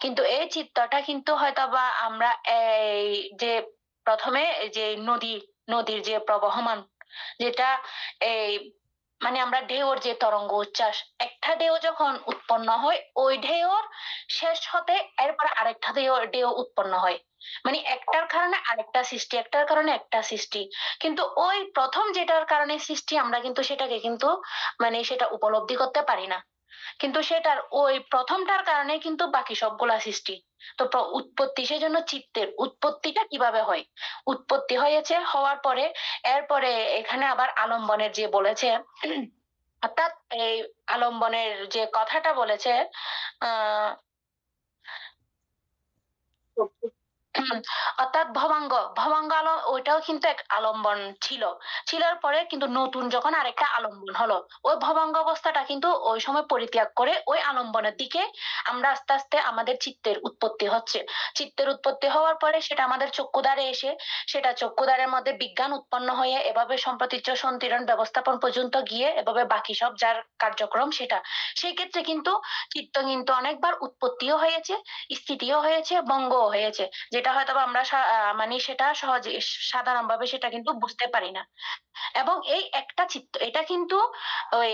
কিন্তু এই চিত্তটা কিন্তু হয়তো বা আমরা এই যে প্রথমে যে নদীর যে প্রবহমান, যেটা এই মানে আমরা ঢেউর যে তরঙ্গ উচ্ছ্বাস, একটা ঢেউ যখন উৎপন্ন হয় ওই ঢেউর শেষ হতে এরপর আরেকটা ঢেউ উৎপন্ন হয়, মানে একটার কারণে আরেকটা সৃষ্টি, একটার কারণে একটা সৃষ্টি। কিন্তু ওই প্রথম যেটার কারণে সৃষ্টি আমরা কিন্তু সেটাকে কিন্তু মানে সেটা উপলব্ধি করতে পারি না, কিন্তু সেটার ওই প্রথমটার কারণে কিন্তু বাকি সবগুলা সৃষ্টি। তো উৎপত্তি, সেই জন্য চিত্তের উৎপত্তিটা কিভাবে হয়, উৎপত্তি হয়েছে, হওয়ার পরে এরপরে এখানে আবার আলম্বনের যে বলেছে, অর্থাৎ এই আলম্বনের যে কথাটা বলেছে আহ অর্থাৎ ভবাঙ্গ ওইটাও কিন্তু এক আলম্বন ছিল। ছিলার পরে কিন্তু নতুন যখন আরেকটা আলম্বন হলো, ওই ভবাঙ্গ অবস্থাটা কিন্তু ওই সময় পরিত্যাগ করে ওই আলম্বনের দিকে আমরা আস্তে আস্তে আমাদের চিত্তের উৎপত্তি হচ্ছে। চিত্তের উৎপত্তি হওয়ার পরে সেটা আমাদের চক্ষুদ্বারে এসে সেটা চক্ষুদ্বারের মধ্যে বিজ্ঞান উৎপন্ন হয়ে এভাবে সম্প্রতীচ্য সন্তিরণ ব্যবস্থাপন পর্যন্ত গিয়ে এভাবে বাকি সব যার কার্যক্রম সেটা। সেই ক্ষেত্রে কিন্তু চিত্ত কিন্তু অনেকবার উৎপত্তিও হয়েছে, স্থিতিও হয়েছে, ভঙ্গও হয়েছে, যেটা হয়তো আমরা মানে সেটা সহজে সাধারণভাবে সেটা কিন্তু বুঝতে পারি না। এবং এই একটা চিত্ত এটা কিন্তু ওই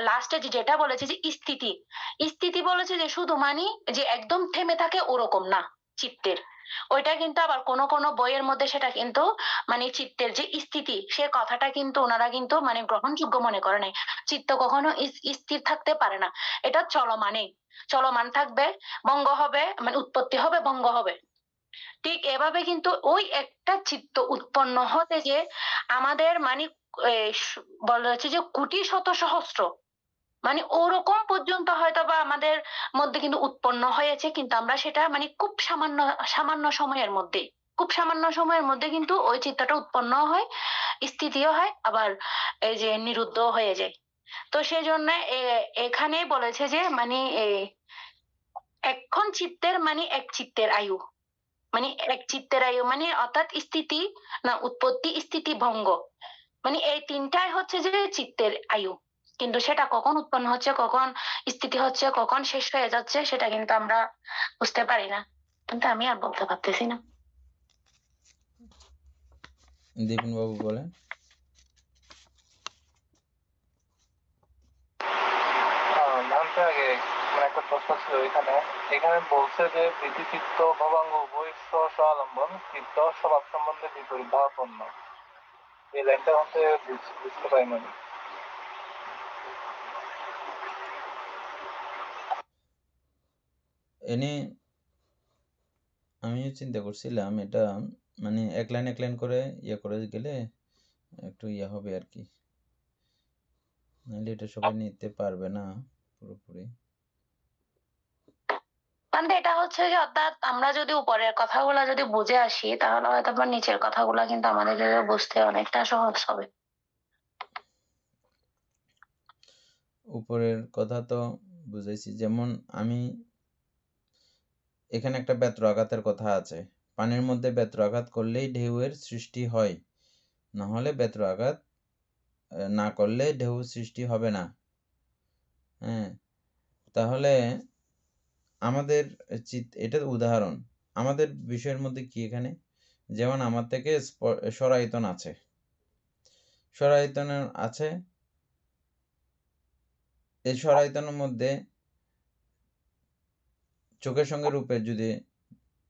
লাস্টে যেটা বলেছে যে স্থিতি, স্থিতি বলেছে যে শুধু মানে যে একদম থেমে থাকে ওরকম না চিত্তের। ওইটা কিন্তু আবার কোন কোন বইয়ের মধ্যে সেটা কিন্তু মানে চিত্তের যে স্থিতি সে কথাটা কিন্তু ওনারা কিন্তু মানে গ্রহণযোগ্য মনে করে নাই। চিত্ত কখনো স্থির থাকতে পারে না, এটা চলমান থাকবে, ভঙ্গ হবে, মানে উৎপত্তি হবে, ভঙ্গ হবে। ঠিক এভাবে কিন্তু ওই একটা চিত্ত উৎপন্ন হতে যে আমাদের মানে বলা হচ্ছে যে কোটি শত সহস্র মানে ওরকম পর্যন্ত হয়তো বা আমাদের মধ্যে কিন্তু উৎপন্ন হয়েছে, কিন্তু আমরা সেটা মানে খুব সামান্য সামান্য সময়ের মধ্যে, খুব সামান্য সময়ের মধ্যে কিন্তু ওই চিত্তটা উৎপন্ন হয়, স্থিতিও হয়, আবার এই যে নিরুদ্ধ হয়ে যায়। তো সেই জন্য এখানে বলেছে যে মানে এখন চিত্তের মানে এক চিত্তের আয়ু, মানে এক চিত্তের আয়ু মানে অর্থাৎ স্থিতি না উৎপত্তি, স্থিতি, ভঙ্গ, মানে এই তিনটাই হচ্ছে যে চিত্তের আয়ু। কিন্তু সেটা কখন উৎপন্ন হচ্ছে, কখন স্থিতি হচ্ছে, কখন শেষ হয়ে যাচ্ছে সেটা কিন্তু আমরা বুঝতে পারি না। কিন্তু আমি আর বলতে পারতেছি না। দীপন বাবু বলেন। জানতে আগে মানে একটা প্রশ্ন ছিল এখানে বলছে যে বৃত্তি চিত্ত ভবাঙ্গ উভয় স্ব আলম্বন চিত্ত স্বভাব সম্বন্ধে বিপরীত ভাবাপন্ন। এই লাইনটা হচ্ছে বুঝতে পারিনি। এনে আমিও চিন্তা করছিলাম এটা মানে এক লাইন করে করে গেলে একটু হবে আর কি, নাহলে এটা সবাই নিতে পারবে না পুরোপুরি। মানে এটা হচ্ছে যে অর্থাৎ আমরা যদি উপরের কথাগুলো যদি বুঝে আসি তাহলে হয়তো বা নিচের কথাগুলো কিন্তু আমাদের বুঝতে অনেকটা সহজ হবে। উপরের কথা তো বুঝাইছি, যেমন আমি এখানে একটা ব্যত্র আঘাতের কথা আছে, পানির মধ্যে ব্যত্র আঘাত করলেই ঢেউয়ের সৃষ্টি হয়, না হলে ব্যত্র আঘাত না করলে ঢেউ সৃষ্টি হবে না। হ্যাঁ, তাহলে আমাদের এটা উদাহরণ আমাদের বিষয়ের মধ্যে কি এখানে, যেমন আমার থেকে সরায়তন আছে, সরায়তনের আছে, এই সরায়তনের মধ্যে চোখের সঙ্গে রূপের যদি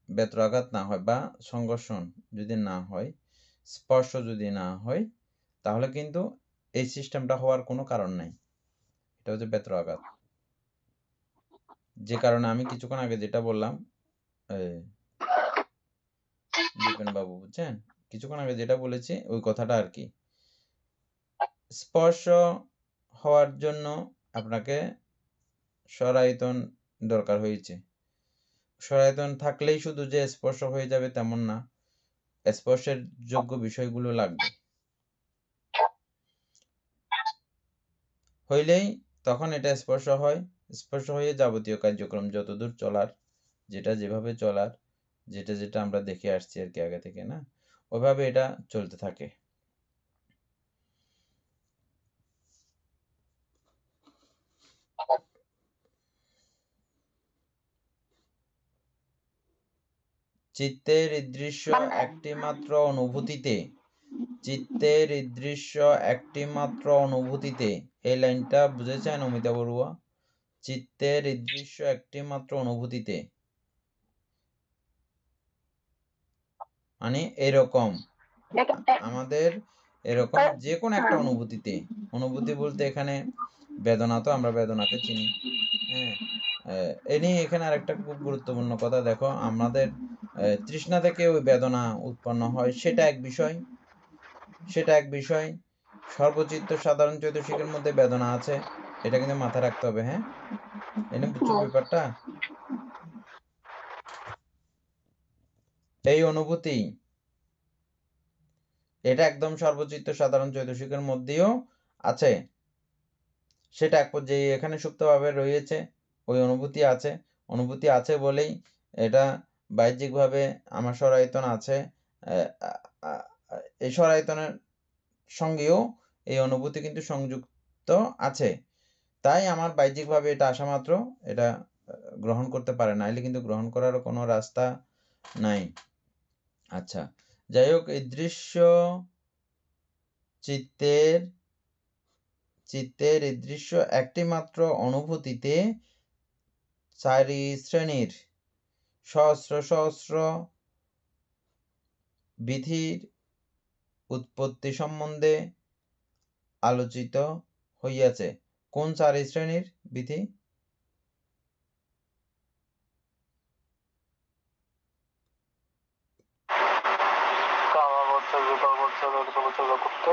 ব্যত্রাঘাত না হয় বা সংঘর্ষণ যদি না হয়, স্পর্শ যদি না হয়, তাহলে কিন্তু এই সিস্টেমটা হওয়ার কোনো কারণ নাই। এটা হচ্ছে ব্যত্রাঘাত। যে কারণে আমি কিছুক্ষণ আগে যেটা বললাম, দীপেন বাবু বুঝছেন, কিছুক্ষণ আগে যেটা বলেছি ওই কথাটা আর কি। স্পর্শ হওয়ার জন্য আপনাকে সরায়তন দরকার হয়েছে। সরায়তন থাকলেই শুধু যে স্পর্শ হয়ে যাবে তেমন না, স্পর্শের যোগ্য বিষয়গুলো লাগবে, হইলেই তখন এটা স্পর্শ হয়। স্পর্শ হয়ে যাবতীয় কার্যক্রম যতদূর চলার, যেটা যেভাবে চলার, যেটা আমরা দেখে আসছি আর কি আগে থেকে, না ওইভাবে এটা চলতে থাকে। চিত্তের দৃশ্য একটি মাত্র অনুভূতিতে, চিত্তের দৃশ্য একটি মাত্র অনুভূতিতে, এই লাইনটা বুঝেছেন অমিতা বড়ুয়া? চিত্তের দৃশ্য একটি মাত্র অনুভূতিতে মানে এরকম আমাদের এরকম যে কোনো একটা অনুভূতিতে, অনুভূতি বলতে এখানে বেদনা, তো আমরা বেদনাকে চিনি। হ্যাঁ, এ নিয়ে এখানে আরেকটা খুব গুরুত্বপূর্ণ কথা দেখো, আমাদের তৃষ্ণা থেকে ওই বেদনা উৎপন্ন হয়, সেটা এক বিষয়, সেটা এক বিষয়। সর্বচিত্ত সাধারণ চৈতসিকের মধ্যে বেদনা আছে, এটা কিন্তু মাথায় রাখতে হবে। হ্যাঁ, এনে বুঝছো ব্যাপারটা? এই অনুভূতি এটা একদম সর্বচিত্ত সাধারণ চৈতসিকের মধ্যেও আছে, সেটা এক পর্যায়ে এখানে সুপ্তভাবে রয়েছে, ওই অনুভূতি আছে বলেই এটা বাহ্যিকভাবে আমার স্বরায়তন আছে, এই স্বরায়তনের সঙ্গেও এই অনুভূতি কিন্তু সংযুক্ত আছে, তাই আমার বাহ্যিকভাবে এটা আসা মাত্র এটা গ্রহণ করতে পারে, নাইলে কিন্তু গ্রহণ করারও কোনো রাস্তা নাই। আচ্ছা, যাই হোক, এই দৃশ্য চিত্তের এই দৃশ্য একটি মাত্র অনুভূতিতে চারি শ্রেণীর সহস্র সহস্র বিধির উৎপত্তি সম্বন্ধে আলোচিত হইয়াছে। কোন চারি শ্রেণীর বিধি? কামাবচ্ছর, রূপাবচ্ছর, অর্থবচ্ছর, অকুপ্ত।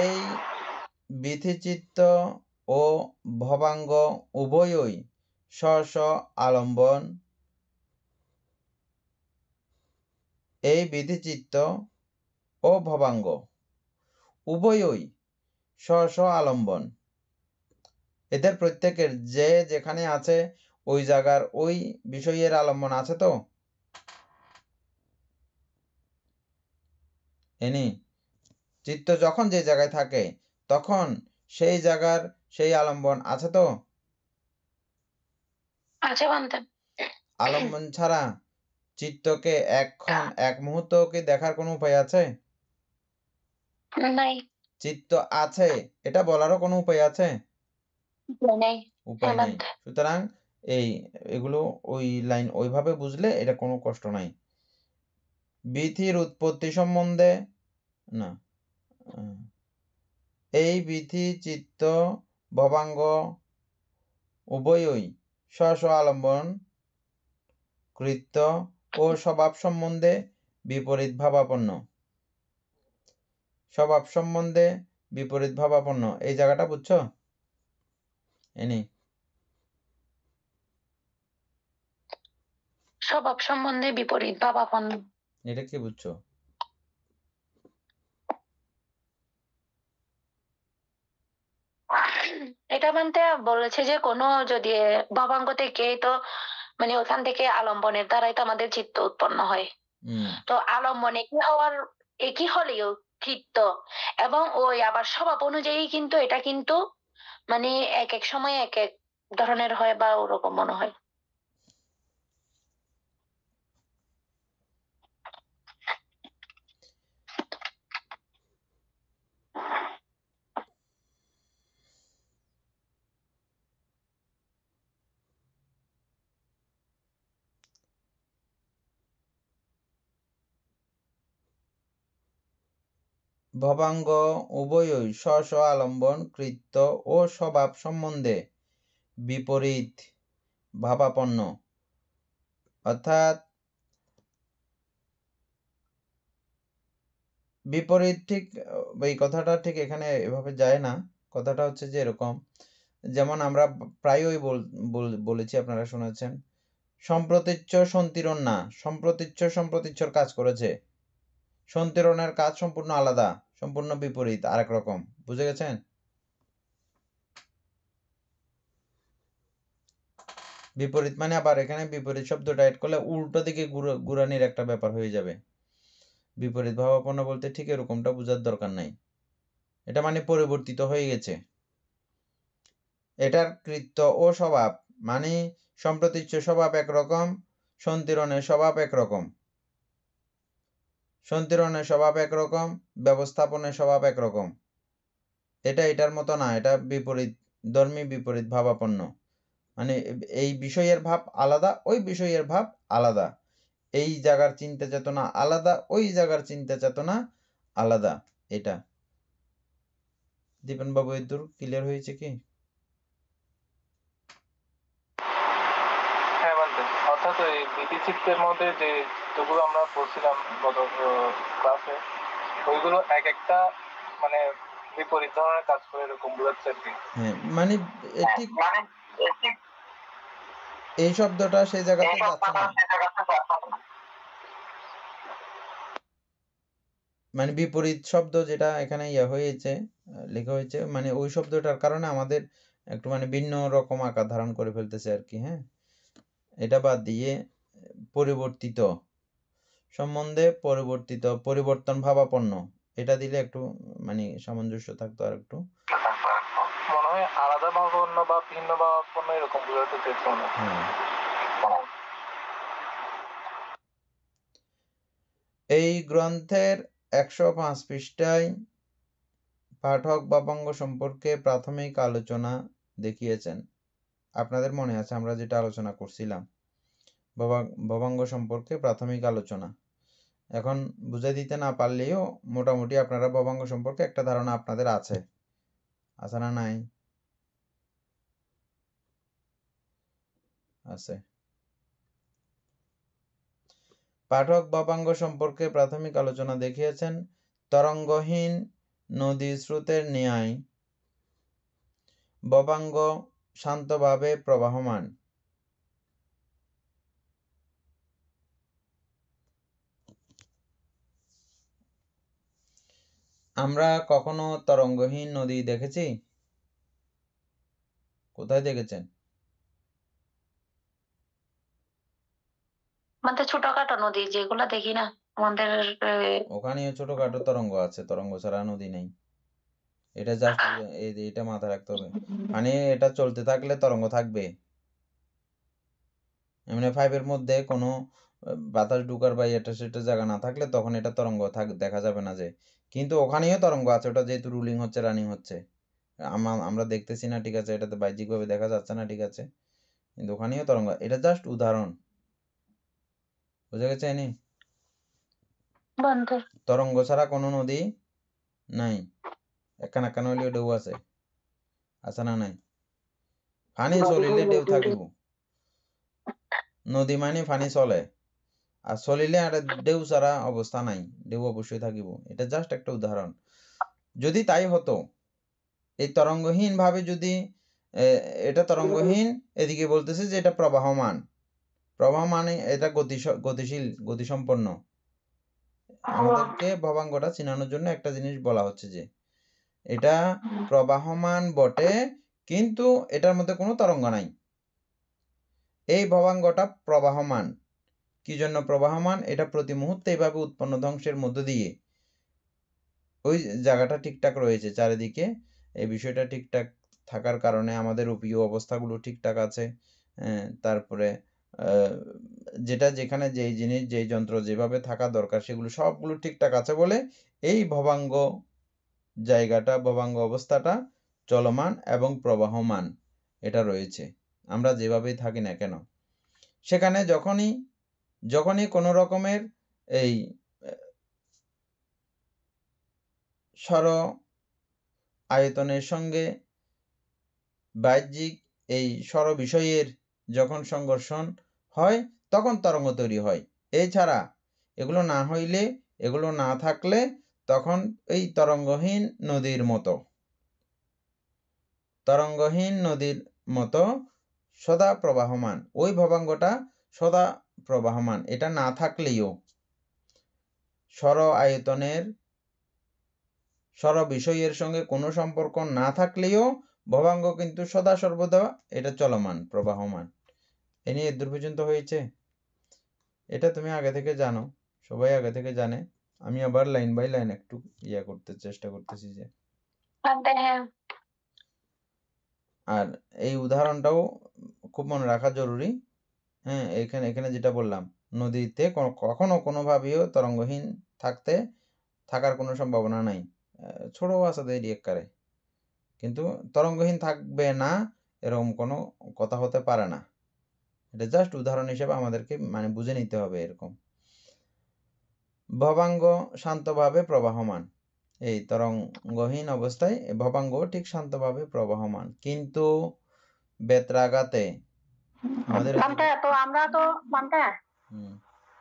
এই বিধিচিত্ত ও ভবাঙ্গ উভয়ই স্ব স্ব আলম্বন। এই বিধিচিত্ত ও ভবাঙ্গ উভয়ই স্ব স্ব আলম্বন। এদের প্রত্যেকের যে যেখানে আছে ওই জায়গার ওই বিষয়ের আলম্বন আছে তো এনি চিত্ত যখন যে জায়গায় থাকে তখন সেই জায়গার সেই আলম্বন আছে তো। আছে বানতে আলম্বন ছাড়া চিত্তকে এক্ষণ এক মুহূর্ত কি দেখার কোনো উপায় আছে? নাই, চিত্ত আছে এটা বলারও কোনো উপায় আছে? নাই, উপায় নাই। বানতে সুতরাং এগুলো ওই লাইন ওইভাবে বুঝলে এটা কোনো কষ্ট নাই। বিধির উৎপত্তি সম্বন্ধে না, এই বিধি চিত্ত ভবাঙ্গ উভয়ই স্ব স্ব আলম্বন কৃত্য ও স্বভাব সম্বন্ধে বিপরীত ভাবাপন্ন। স্বভাব সম্বন্ধে বিপরীত ভাবাপন্ন এই জায়গাটা বুঝছো? এনি স্বভাব সম্বন্ধে বিপরীত ভাবাপন্ন, এটা কি বুঝছো? এটা মানতে বলেছে যে কোনো যদি ভবাঙ্গ থেকে তো মানে ওখান থেকে আলম্বনের দ্বারাই তো আমাদের চিত্ত উৎপন্ন হয়। তো আলম্বন একই হলেও চিত্ত এবং ওই আবার স্বভাব অনুযায়ী কিন্তু এটা কিন্তু মানে এক এক সময় এক এক ধরনের হয় বা ওরকম মনে হয়। ভবাঙ্গ উভয়ই স্ব স্ব আলম্বন কৃত্য ও স্বভাব সম্বন্ধে বিপরীত ভাবাপন্ন। অর্থাৎ বিপরীত ঠিক এই কথাটা ঠিক এখানে এভাবে যায় না। কথাটা হচ্ছে যে এরকম, যেমন আমরা প্রায়ই বলেছি, আপনারা শুনেছেন, সম্প্রতীচ্য সন্তিরণ না, সম্প্রতীচ্যর কাজ করেছে, সন্তিরণের কাজ সম্পূর্ণ আলাদা, সম্পূর্ণ বিপরীত, আরেক রকম। বুঝে গেছেন? বিপরীত মানে আবার এখানে বিপরীত শব্দটা এড করলে উল্টো দিকে ঘুরানির একটা ব্যাপার হয়ে যাবে। বিপরীত ভাবাপন্ন বলতে ঠিক এরকমটা বোঝার দরকার নাই, এটা মানে পরিবর্তিত হয়ে গেছে। এটার কৃত্য ও স্বভাব মানে সম্প্রতীচ্য স্বভাব একরকম, সন্তিরণের স্বভাব একরকম। সন্তিরণের স্বভাব একরকম, ব্যবস্থাপনের স্বভাব একরকম। এটা এটার মতো না, এটা বিপরীত ধর্মী, বিপরীত ভাবাপন্ন। মানে এই বিষয়ের ভাব আলাদা, ওই বিষয়ের ভাব আলাদা, এই জায়গার চিন্তা চেতনা আলাদা, ওই জায়গার চিন্তা চেতনা আলাদা। এটা দীপেন বাবু এদুর ক্লিয়ার হয়েছে কি? হ্যাঁ বলতে, অর্থাৎ এই বিধিচিত্তের মধ্যে যে চিত্তগুলো আমরা পড়ছিলাম গত ক্লাসে, ওইগুলো এক একটা মানে বিপরীত ধরনের কাজ করে এরকম বোঝাচ্ছে আর কি। হ্যাঁ, মানে ঠিক এই শব্দটা সেই জায়গাতে যাচ্ছে না, মানে বিপরীত শব্দ যেটা এখানে ইয়া হয়েছে, লেখা হয়েছে, মানে ওই শব্দটার কারণে আমাদের একটু মানে ভিন্ন রকম আকার ধারণ করে ফেলতেছে আর কি। হ্যাঁ, এটা বাদ দিয়ে পরিবর্তিত সম্বন্ধে পরিবর্তন ভাবাপন্ন এটা দিলে একটু মানে সামঞ্জস্য থাকতো আর একটু। মনে হয় আলাদা ভাবাপন্ন বা ভিন্ন ভাবাপন্ন এরকম বোঝাতে চেয়েছে মনে হয়। হ্যাঁ, এই গ্রন্থের 105 পৃষ্ঠায় পাঠক ভবাঙ্গ সম্পর্কে প্রাথমিক আলোচনা দেখিয়েছেন। আপনাদের মনে আছে আমরা যেটা আলোচনা করছিলাম ভবাঙ্গ সম্পর্কে প্রাথমিক আলোচনা। এখন বুঝাই দিতে না পারলেও মোটামুটি আপনারা ভবাঙ্গ সম্পর্কে একটা ধারণা আপনাদের আছে না নাই? আছে। পাঠক ভবাঙ্গ সম্পর্কে প্রাথমিক আলোচনা দেখিয়েছেন। তরঙ্গহীন নদী স্রোতের ন্যায় ভবাঙ্গ শান্তভাবে প্রবাহমান। আমরা কখনো তরঙ্গহীন নদী দেখেছি? কোথায় দেখেছেন? আমাদের ছোটখাটো নদী যেগুলো দেখি না আমাদের ওখানেও ছোটখাটো তরঙ্গ আছে, তরঙ্গ ছাড়া নদী নেই। এটা জাস্ট এটা মাথায় রাখতে হবে। মানে এটা চলতে থাকলে তরঙ্গ থাকবে। এমনি পাইপের মধ্যে কোনো বাতাস ঢুকার বা এটা সেটা জায়গা না থাকলে তখন এটা তরঙ্গ দেখা যাবে না যে, কিন্তু ওখানেও তরঙ্গ আছে, ওটা যেহেতু রুলিং হচ্ছে, রানিং হচ্ছে, আমরা দেখতেছি না, ঠিক আছে, এটাতে বাহ্যিকভাবে দেখা যাচ্ছে না, ঠিক আছে, কিন্তু ওখানেও তরঙ্গ। এটা জাস্ট উদাহরণ, বুঝা গেছে? নি তরঙ্গ ছাড়া কোনো নদী নাই। একখানা একখানা হইলেও ঢেউ আছে না নাই? পানি চলিলে ঢেউ থাকিব। নদী মানে পানি চলে, আর চলিলে আর ঢেউ ছাড়া অবস্থা নাই, ঢেউ অবশ্যই থাকিব। এটা জাস্ট একটা উদাহরণ। যদি তাই হতো, এই তরঙ্গহীন ভাবে যদি এটা তরঙ্গহীন, এদিকে বলতেছে যে এটা প্রবাহমান, মানে এটা গতিশীল, গতিসম্পন্ন। আমাদেরকে ভবাঙ্গটা চিনানোর জন্য একটা জিনিস বলা হচ্ছে যে এটা প্রবাহমান বটে, কিন্তু এটার মধ্যে কোনো তরঙ্গ নাই। এই ভবাঙ্গটা প্রবাহমান। কি জন্য প্রবাহমান? এটা প্রতি মুহূর্তে এইভাবে উৎপন্ন ধ্বংসের মধ্য দিয়ে ওই জায়গাটা ঠিকঠাক রয়েছে চারিদিকে। এই বিষয়টা ঠিকঠাক থাকার কারণে আমাদের রূপীয় অবস্থাগুলো ঠিকঠাক আছে। তারপরে যেটা যেখানে যেই জিনিস যেই যন্ত্র যেভাবে থাকা দরকার সেগুলো সবগুলো ঠিকঠাক আছে বলে এই ভবাঙ্গ জায়গাটা, ভবাঙ্গ অবস্থাটা চলমান এবং প্রবাহমান এটা রয়েছে। আমরা যেভাবেই থাকি না কেন, সেখানে যখনই কোনো রকমের এই সর আয়তনের সঙ্গে বাহ্যিক এই সর বিষয়ের যখন সংঘর্ষণ হয় তখন তরঙ্গ তৈরি হয়। এছাড়া এগুলো না হইলে, এগুলো না থাকলে তখন এই তরঙ্গহীন নদীর মতো সদা প্রবাহমান। ওই ভবাঙ্গটা সদা প্রবাহমান। এটা না থাকলেও, সর আয়তনের সর বিষয়ের সঙ্গে কোনো সম্পর্ক না থাকলেও ভবাঙ্গ কিন্তু সদা সর্বদা এটা চলমান, প্রবাহমান। এ নিয়ে দূর পর্যন্ত হয়েছে। এটা তুমি আগে থেকে জানো, সবাই আগে থেকে জানে। আমি আবার লাইন বাই লাইন একটু করতে চেষ্টা করতেছি যে, আর এই উদাহরণটাও খুব মনে রাখা জরুরি। হ্যাঁ, এখানে যেটা বললাম, নদীতে কখনো কোনোভাবেও তরঙ্গহীন থাকার কোনো সম্ভাবনা নাই। ছোট বাচ্চাদের এটি এককারে, কিন্তু তরঙ্গহীন থাকবে না এরকম কোনো কথা হতে পারে না। এটা জাস্ট উদাহরণ হিসেবে আমাদেরকে মানে বুঝে নিতে হবে এরকম। ভবাঙ্গ শান্তভাবে প্রবাহমান। এই তরঙ্গহীন অবস্থায় ভবাঙ্গ ঠিক শান্তভাবে প্রবাহমান, কিন্তু বেত্রাঘাতে আমাদের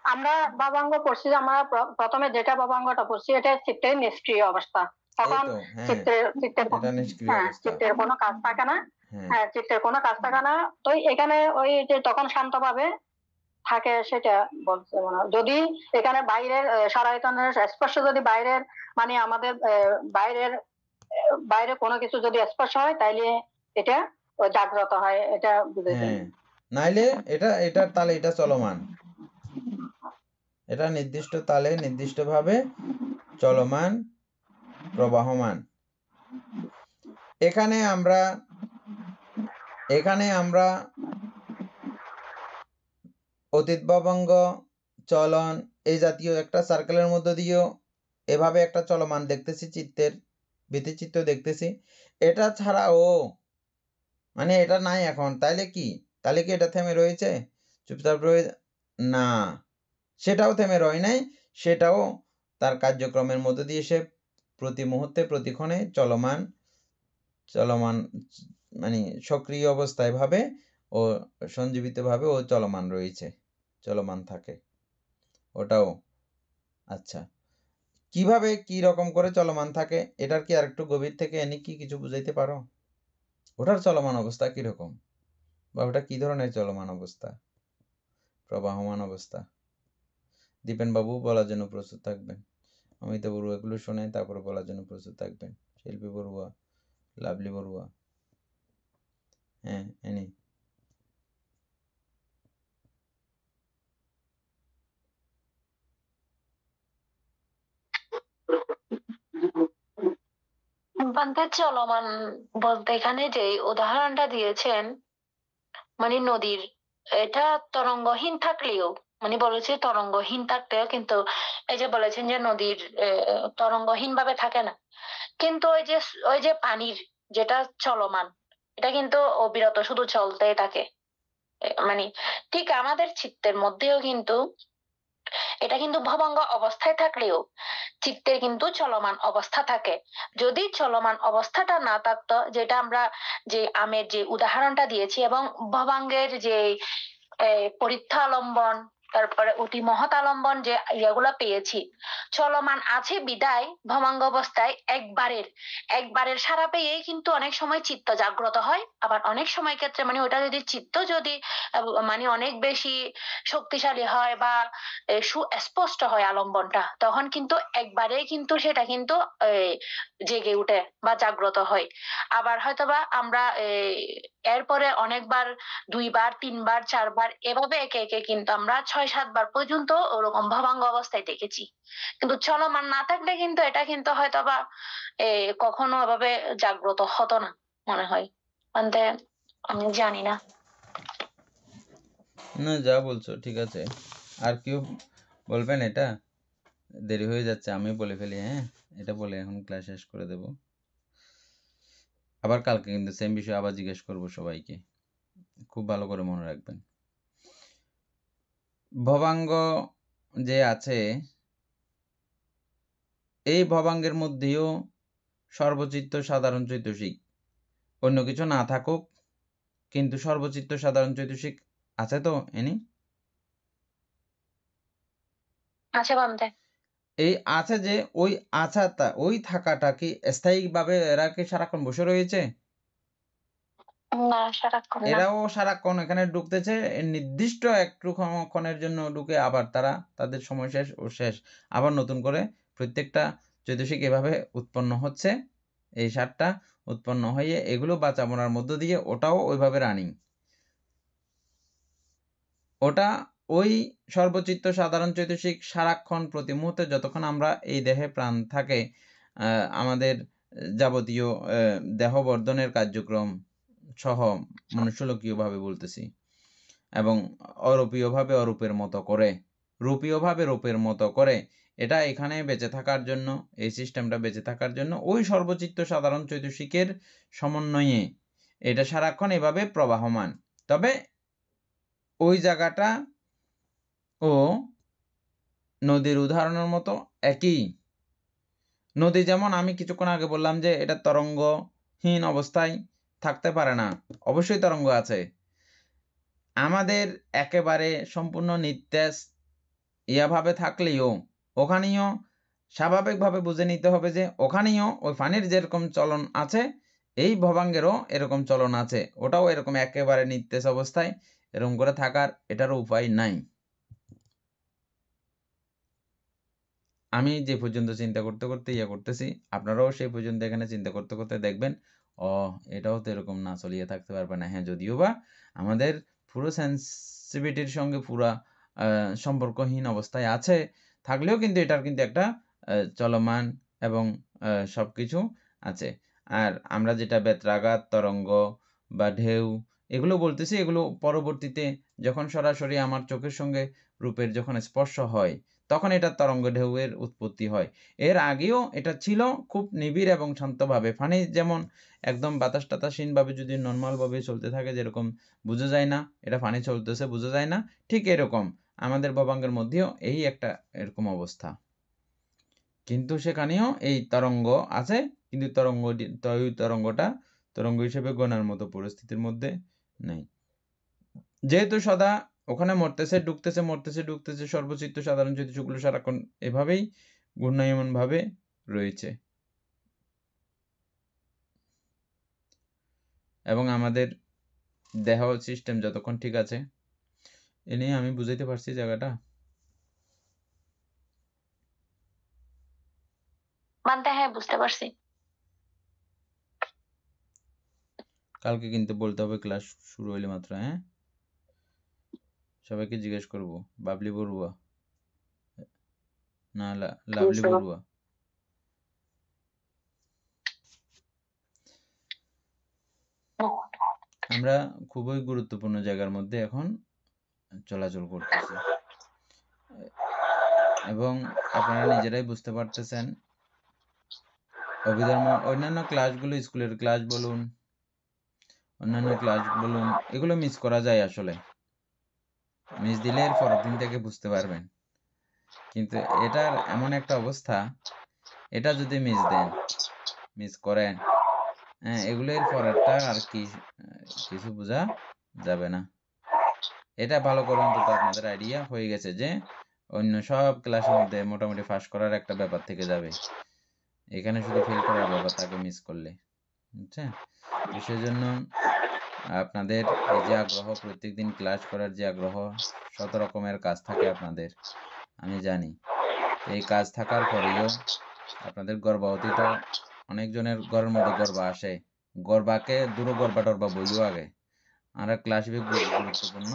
আমরা ভবাঙ্গ পড়ছি, আমরা প্রথমে যেটা ভবাঙ্গটা পড়ছি এটা চিত্তের নিষ্ক্রিয় অবস্থা। তখন চিত্তের কোনো কাজ থাকে না, হ্যাঁ হ্যাঁ, চিত্তের কোনো কাজ থাকে না। তো এখানে ওই যে তখন শান্তভাবে থাকে সেটা বলতে মনে হয়। যদি এখানে বাইরের সরায়তনের স্পর্শ যদি বাইরের মানে আমাদের বাইরে কোনো কিছু যদি স্পর্শ হয় তাইলে এটা জাগ্রত হয়, এটা বুঝেছেন। হ্যাঁ নাইলে এটার তালে এটা চলমান, এটা নির্দিষ্ট তালে নির্দিষ্টভাবে চলমান প্রবাহমান। এখানে আমরা অতীত ভবাঙ্গ চলন এই জাতীয় একটা সার্কেলের মধ্য দিয়েও এভাবে একটা চলমান দেখতেছি, চিত্তের ভীতিচিত্র দেখতেছি। এটা ছাড়াও মানে এটা নাই এখন, তাইলে কি এটা থেমে রয়েছে, চুপচাপ রয়ে? না, সেটাও থেমে রয় নাই, সেটাও তার কার্যক্রমের মধ্য দিয়ে সে প্রতি মুহূর্তে প্রতিক্ষণে চলমান মানে সক্রিয় অবস্থায় ভাবে ও সঞ্জীবিত ভাবে ও চলমান রয়েছে, চলমান থাকে ওটাও। আচ্ছা, কিভাবে কি রকম করে চলমান থাকে এটার কি আরেকটু গভীর থেকে এনে কি কিছু বুঝাইতে পারো? ওটার চলমান অবস্থা কিরকম, বা ওটা কি ধরনের চলমান অবস্থা, প্রবাহমান অবস্থা? দীপেন বাবু বলার জন্য প্রস্তুত থাকবেন, অমিতা বড়ুয়া এগুলো শুনে তারপরে বলার জন্য প্রস্তুত থাকবেন, শিল্পী বড়ুয়া, লাভলি বড়ুয়া। হ্যাঁ এনি বান্তে চলমান বলতে এখানে যে উদাহরণটা দিয়েছেন মানে নদীর, এটা তরঙ্গহীন থাকলেও মানে বলেছে তরঙ্গহীন থাকলেও কিন্তু এই যে বলেছেন যে নদীর তরঙ্গহীন ভাবে থাকে না, কিন্তু ওই যে পানির যেটা চলমান এটা কিন্তু অবিরত শুধু চলতেই থাকে। মানে ঠিক আমাদের চিত্তের মধ্যেও কিন্তু এটা কিন্তু ভবঙ্গ অবস্থায় থাকলেও চিত্তের কিন্তু চলমান অবস্থা থাকে। যদি চলমান অবস্থাটা না থাকতো, যেটা আমরা যে আমের যে উদাহরণটা দিয়েছি এবং ভবাঙ্গের যে পরিত্রালম্বন তারপরে অতি মহতালম্বন যে ইয়েগুলা পেয়েছি, চলমান আছে বিদায় ভবাঙ্গ অবস্থায় একবারের সারা পেয়েই কিন্তু অনেক সময় চিত্ত জাগ্রত হয়। আবার অনেক সময় ক্ষেত্রে মানে ওটা যদি চিত্ত যদি মানে অনেক বেশি শক্তিশালী হয় বা সুস্পষ্ট হয় আলম্বনটা, তখন কিন্তু একবারেই কিন্তু সেটা কিন্তু জেগে উঠে বা জাগ্রত হয়। আবার হয়তোবা আমরা এরপরে অনেকবার 2 বার 3 বার 4 বার এভাবে একে একে কিন্তু আমরা 6-7 বার পর্যন্ত ওরকম ভবাঙ্গ অবস্থায় দেখেছি। কিন্তু চলমান না থাকলে কিন্তু এটা কিন্তু হয়তোবা কখনো এভাবে জাগ্রত হতো না মনে হয়। মানে আমি জানি না। না যা বলছো ঠিক আছে, আর কেউ বলবেন? এটা দেরি হয়ে যাচ্ছে, আমি বলে ফেলি। হ্যাঁ, এটা বলে এখন ক্লাস শেষ করে দেব। আবার কালকে কিন্তু সেম বিষয় আবার জিজ্ঞেস করব সবাইকে, খুব ভালো করে মনে রাখবেন। ভবাঙ্গ যে আছে, এই ভবাঙ্গের মধ্যেও সর্বচিত্ত সাধারণ চৈতসিক অন্য কিছু না থাকুক, কিন্তু সর্বচিত্ত সাধারণ চৈতসিক আছে তো এনি? আছে বান্দে। এই আছে যে ওই আছাটা ওই থাকাটা কি স্থায়ীভাবে এরা কি সারাক্ষণ বসে রয়েছে? না, সারাক্ষণ না। এরাও সারাক্ষণ এখানে ঢুকতেছে, নির্দিষ্ট একটু ক্ষণের জন্য ঢুকে আবার তাদের সময় শেষ ও শেষ, আবার নতুন করে প্রত্যেকটা চৈতসিক এভাবে উৎপন্ন হচ্ছে। এই 7টা উৎপন্ন হয়ে এগুলো বাঁচামরার মধ্য দিয়ে ওটাও ওইভাবে রানিং। ওটা ওই সর্বচিত্ত সাধারণ চৈতসিক সারাক্ষণ প্রতি মুহূর্তে যতক্ষণ আমরা এই দেহে প্রাণ থাকে, আমাদের যাবতীয় দেহবর্ধনের কার্যক্রম সহ মনুষ্যলোকীয়ভাবে বলতেছি, এবং অরূপীয়ভাবে অরূপের মতো করে, রূপীয়ভাবে রূপের মতো করে, এটা এখানে বেঁচে থাকার জন্য, এই সিস্টেমটা বেঁচে থাকার জন্য ওই সর্বচিত্ত সাধারণ চৈতসিকের সমন্বয়ে এটা সারাক্ষণ এভাবে প্রবাহমান। তবে ওই জায়গাটা ও নদীর উদাহরণের মতো একই। নদী যেমন আমি কিছুক্ষণ আগে বললাম যে এটা তরঙ্গহীন অবস্থায় থাকতে পারে না, অবশ্যই তরঙ্গ আছে। আমাদের একেবারে সম্পূর্ণ নির্দেশ ইয়াভাবে থাকলেও ওখানেও স্বাভাবিকভাবে বুঝে নিতে হবে যে ওখানেও ওই পানির যেরকম চলন আছে, এই ভবাঙ্গেরও এরকম চলন আছে, ওটাও এরকম একেবারে নিস্তেজ অবস্থায় এরকম করে থাকার এটারও উপায় নাই। আমি যে পর্যন্ত চিন্তা করতে করতে করতেছি, আপনারাও সেই পর্যন্ত এখানে চিন্তা করতে করতে দেখবেন এটাও তো এরকম না চলিয়ে থাকতে পারবে না। হ্যাঁ, যদিও বা আমাদের পুরো সেন্সিটিভিটির সঙ্গে পুরা সম্পর্কহীন অবস্থায় আছে, থাকলেও কিন্তু এটার কিন্তু একটা চলমান এবং সবকিছু আছে। আর আমরা যেটা বেত্রাঘাত, তরঙ্গ বা ঢেউ এগুলো বলতেছি, এগুলো পরবর্তীতে যখন সরাসরি আমার চোখের সঙ্গে রূপের যখন স্পর্শ হয় তখন এটা তরঙ্গ ঢেউয়ের উৎপত্তি হয়। এর আগেও এটা ছিল খুব নিবিড় এবং শান্তভাবে, পানি যেমন একদম বাতাস টাতাসহীনভাবে যদি নর্মালভাবে চলতে থাকে, যেরকম বোঝা যায় না এটা পানি চলতেছে, বোঝা যায় না, ঠিক এরকম আমাদের ভবাঙ্গের মধ্যেও এই একটা এরকম অবস্থা। কিন্তু সেখানেও এই তরঙ্গ আছে, কিন্তু তরঙ্গটা তরঙ্গ হিসেবে গণার মতো পরিস্থিতির মধ্যে নেই। যেহেতু সদা ওখানে মরতেছে ঢুকতেছে, মরতেছে ঢুকতেছে, সর্বচিত্ত সাধারণ জ্যোতিষগুলো সারাক্ষণ এভাবেই ঘূর্ণায়মান ভাবে রয়েছে। এবং আমাদের দেহ সিস্টেম যতক্ষণ ঠিক আছে, এ নিয়ে আমি বুঝাইতে পারছি জায়গাটা। হ্যাঁ, বুঝতে পারছি। কালকে কিন্তু বলতে হবে ক্লাস শুরু হইলে মাত্র। হ্যাঁ, সবাইকে জিজ্ঞেস করব, বাবলি বড়ুয়া না লাভলি বড়ুয়া। আমরা খুবই গুরুত্বপূর্ণ জায়গার মধ্যে এখন চলাচল করতেছি, এবং আপনারা নিজেরাই বুঝতে পারতেছেন অভিধর্ম অন্যান্য ক্লাসগুলো, স্কুলের ক্লাস বলুন, অন্যান্য ক্লাস বলুন, এগুলো মিস করা যায়। আসলে মিস দিলে এর পরের দিন থেকে বুঝতে পারবেন। কিন্তু এটার এমন একটা অবস্থা, এটা যদি মিস দেন, মিস করেন, হ্যাঁ, এগুলোর পরেরটা আর কিছু বোঝা যাবে না। এটা ভালো করে অন্তত আপনাদের আইডিয়া হয়ে গেছে যে অন্য সব ক্লাসের মধ্যে মোটামুটি পাস করার একটা ব্যাপার থেকে যাবে, এখানে শুধু ফেল করার ব্যাপার থাকে মিস করলে, বুঝছেন? তো সেজন্য আপনাদের এই যে আগ্রহ, প্রত্যেকদিন ক্লাস করার যে আগ্রহ, শত রকমের কাজ থাকে আপনাদের, আমি জানি। তো এই কাজ থাকার পরেও আপনাদের গর্ভবতী তো অনেকজনের ঘরের মধ্যে গর্বা আসে, গর্বাকে দূর গর্বা টর্বা বইও আগে আর ক্লাস গুরুত্বপূর্ণ।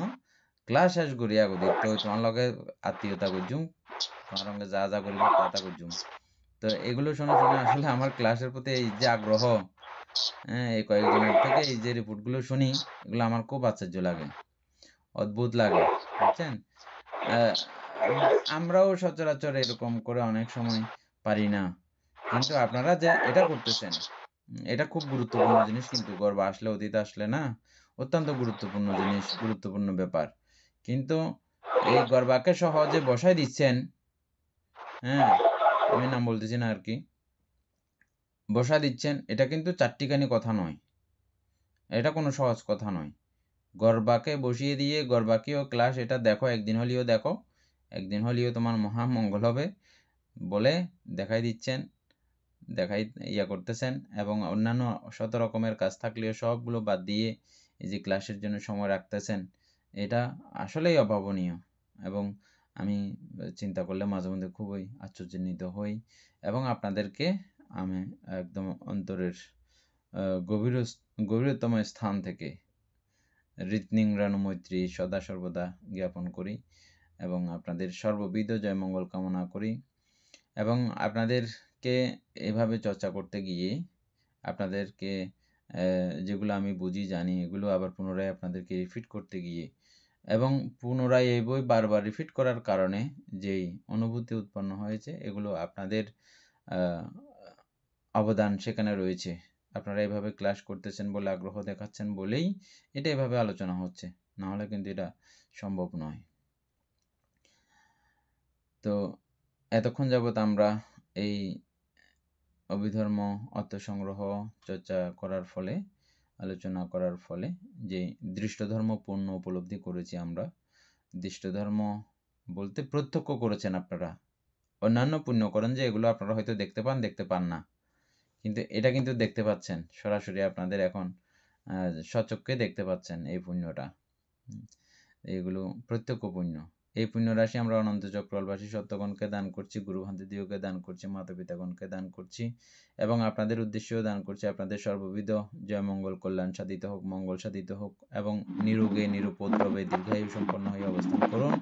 ক্লাস শেষ করি আগে তো তোমার লগে আত্মীয়তা করছুম, তোমার সঙ্গে যা যা করিব তা করছুম। তো এগুলো শুনে শুনে আসলে আমার ক্লাসের প্রতি এই যে আগ্রহ, হ্যাঁ, এই কয়েকজনের থেকে এই যে রিপোর্টগুলো শুনি, এগুলো আমার খুব আশ্চর্য লাগে, অদ্ভুত লাগে, বুঝছেন? আমরাও সচরাচর এরকম করে অনেক সময় পারি না, কিন্তু আপনারা যে এটা করতেছেন, এটা খুব গুরুত্বপূর্ণ জিনিস। কিন্তু গর্ব আসলে, অতীত আসলে না, অত্যন্ত গুরুত্বপূর্ণ জিনিস, গুরুত্বপূর্ণ ব্যাপার। কিন্তু এই গর্বাকে সহজে বসায় দিচ্ছেন, হ্যাঁ, আমি নাম বলতেছি না আর কি, বসা দিচ্ছেন, এটা কিন্তু চারটিখানি কথা নয়, এটা কোনো সহজ কথা নয়। গর্বাকে বসিয়ে দিয়ে গর্বাকেও ক্লাস এটা দেখো, একদিন হলেও দেখো, একদিন হলেও তোমার মহা মঙ্গল হবে বলে দেখাই দিচ্ছেন, দেখাই করতেছেন, এবং অন্যান্য শত রকমের কাজ থাকলেও সবগুলো বাদ দিয়ে এই যে ক্লাসের জন্য সময় রাখতেছেন, এটা আসলেই অভাবনীয়। এবং আমি চিন্তা করলে মাঝে মধ্যে খুবই আশ্চর্যান্বিত হই, এবং আপনাদেরকে আমি একদম অন্তরের গভীরতম স্থান থেকে হৃৎনিংড়ানু মৈত্রী সদা সর্বদা জ্ঞাপন করি, এবং আপনাদের সর্ববিধ জয় মঙ্গল কামনা করি। এবং আপনাদেরকে এভাবে চর্চা করতে গিয়ে আপনাদেরকে যেগুলো আমি বুঝি জানি, এগুলো আবার পুনরায় আপনাদেরকে রিপিট করতে গিয়ে, এবং পুনরায় এই বই বারবার রিপিট করার কারণে যেই অনুভূতি উৎপন্ন হয়েছে, এগুলো আপনাদের অবদান সেখানে রয়েছে। আপনারা এভাবে ক্লাস করতেছেন বলে, আগ্রহ দেখাচ্ছেন বলেই এটা এভাবে আলোচনা হচ্ছে, না হলে কিন্তু এটা সম্ভব নয়। তো এতক্ষণ যাবৎ আমরা এই অভিধর্ম অর্থ সংগ্রহ চর্চা করার ফলে, আলোচনা করার ফলে যে দৃষ্টধর্ম পূর্ণ উপলব্ধি করেছি আমরা, দৃষ্টধর্ম বলতে প্রত্যক্ষ করেছেন আপনারা, অন্যান্য পুণ্যকরণ যে এগুলো আপনারা হয়তো দেখতে পান না, কিন্তু এটা কিন্তু দেখতে পাচ্ছেন সরাসরি আপনাদের এখন স্বচক্ষে দেখতে পাচ্ছেন এই পুণ্যটা। এগুলো প্রত্যক্ষ পুণ্য। এই পুণ্য রাশি আমরা অনন্ত চক্রবাসী সত্যগণকে দান করছি, গুরুভান্তিদিওকে দান করছি, মাতা পিতাগণকে দান করছি এবং আপনাদের উদ্দেশ্যেও দান করছি। আপনাদের সর্ববিধ জয় মঙ্গল কল্যাণ সাধিত হোক, মঙ্গল সাধিত হোক এবং নিরোগে নিরুপদ্রবে দীর্ঘায়ু সম্পন্ন হয়ে অবস্থান করুন।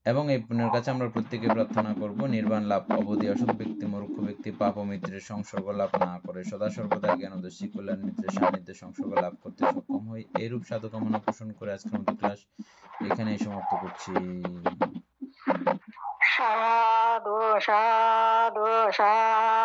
এবং এই পুণ্যের কাছে আমরা প্রত্যেকে প্রার্থনা করব নির্বাণ লাভ, অবধি অসৎ ব্যক্তি মূর্খ ব্যক্তি পাপ ও মিত্রের সংসর্গ লাভ না করে সদা সর্বদা জ্ঞানদর্শী কল্যাণ মিত্রের সান্নিধ্যে সংসর্গ লাভ করতে সক্ষম হই। এইরূপ সাধু কামনা পোষণ করে আজকের মতো ক্লাস এখানেই সমাপ্ত করছি। সাধু সাধু সাধু।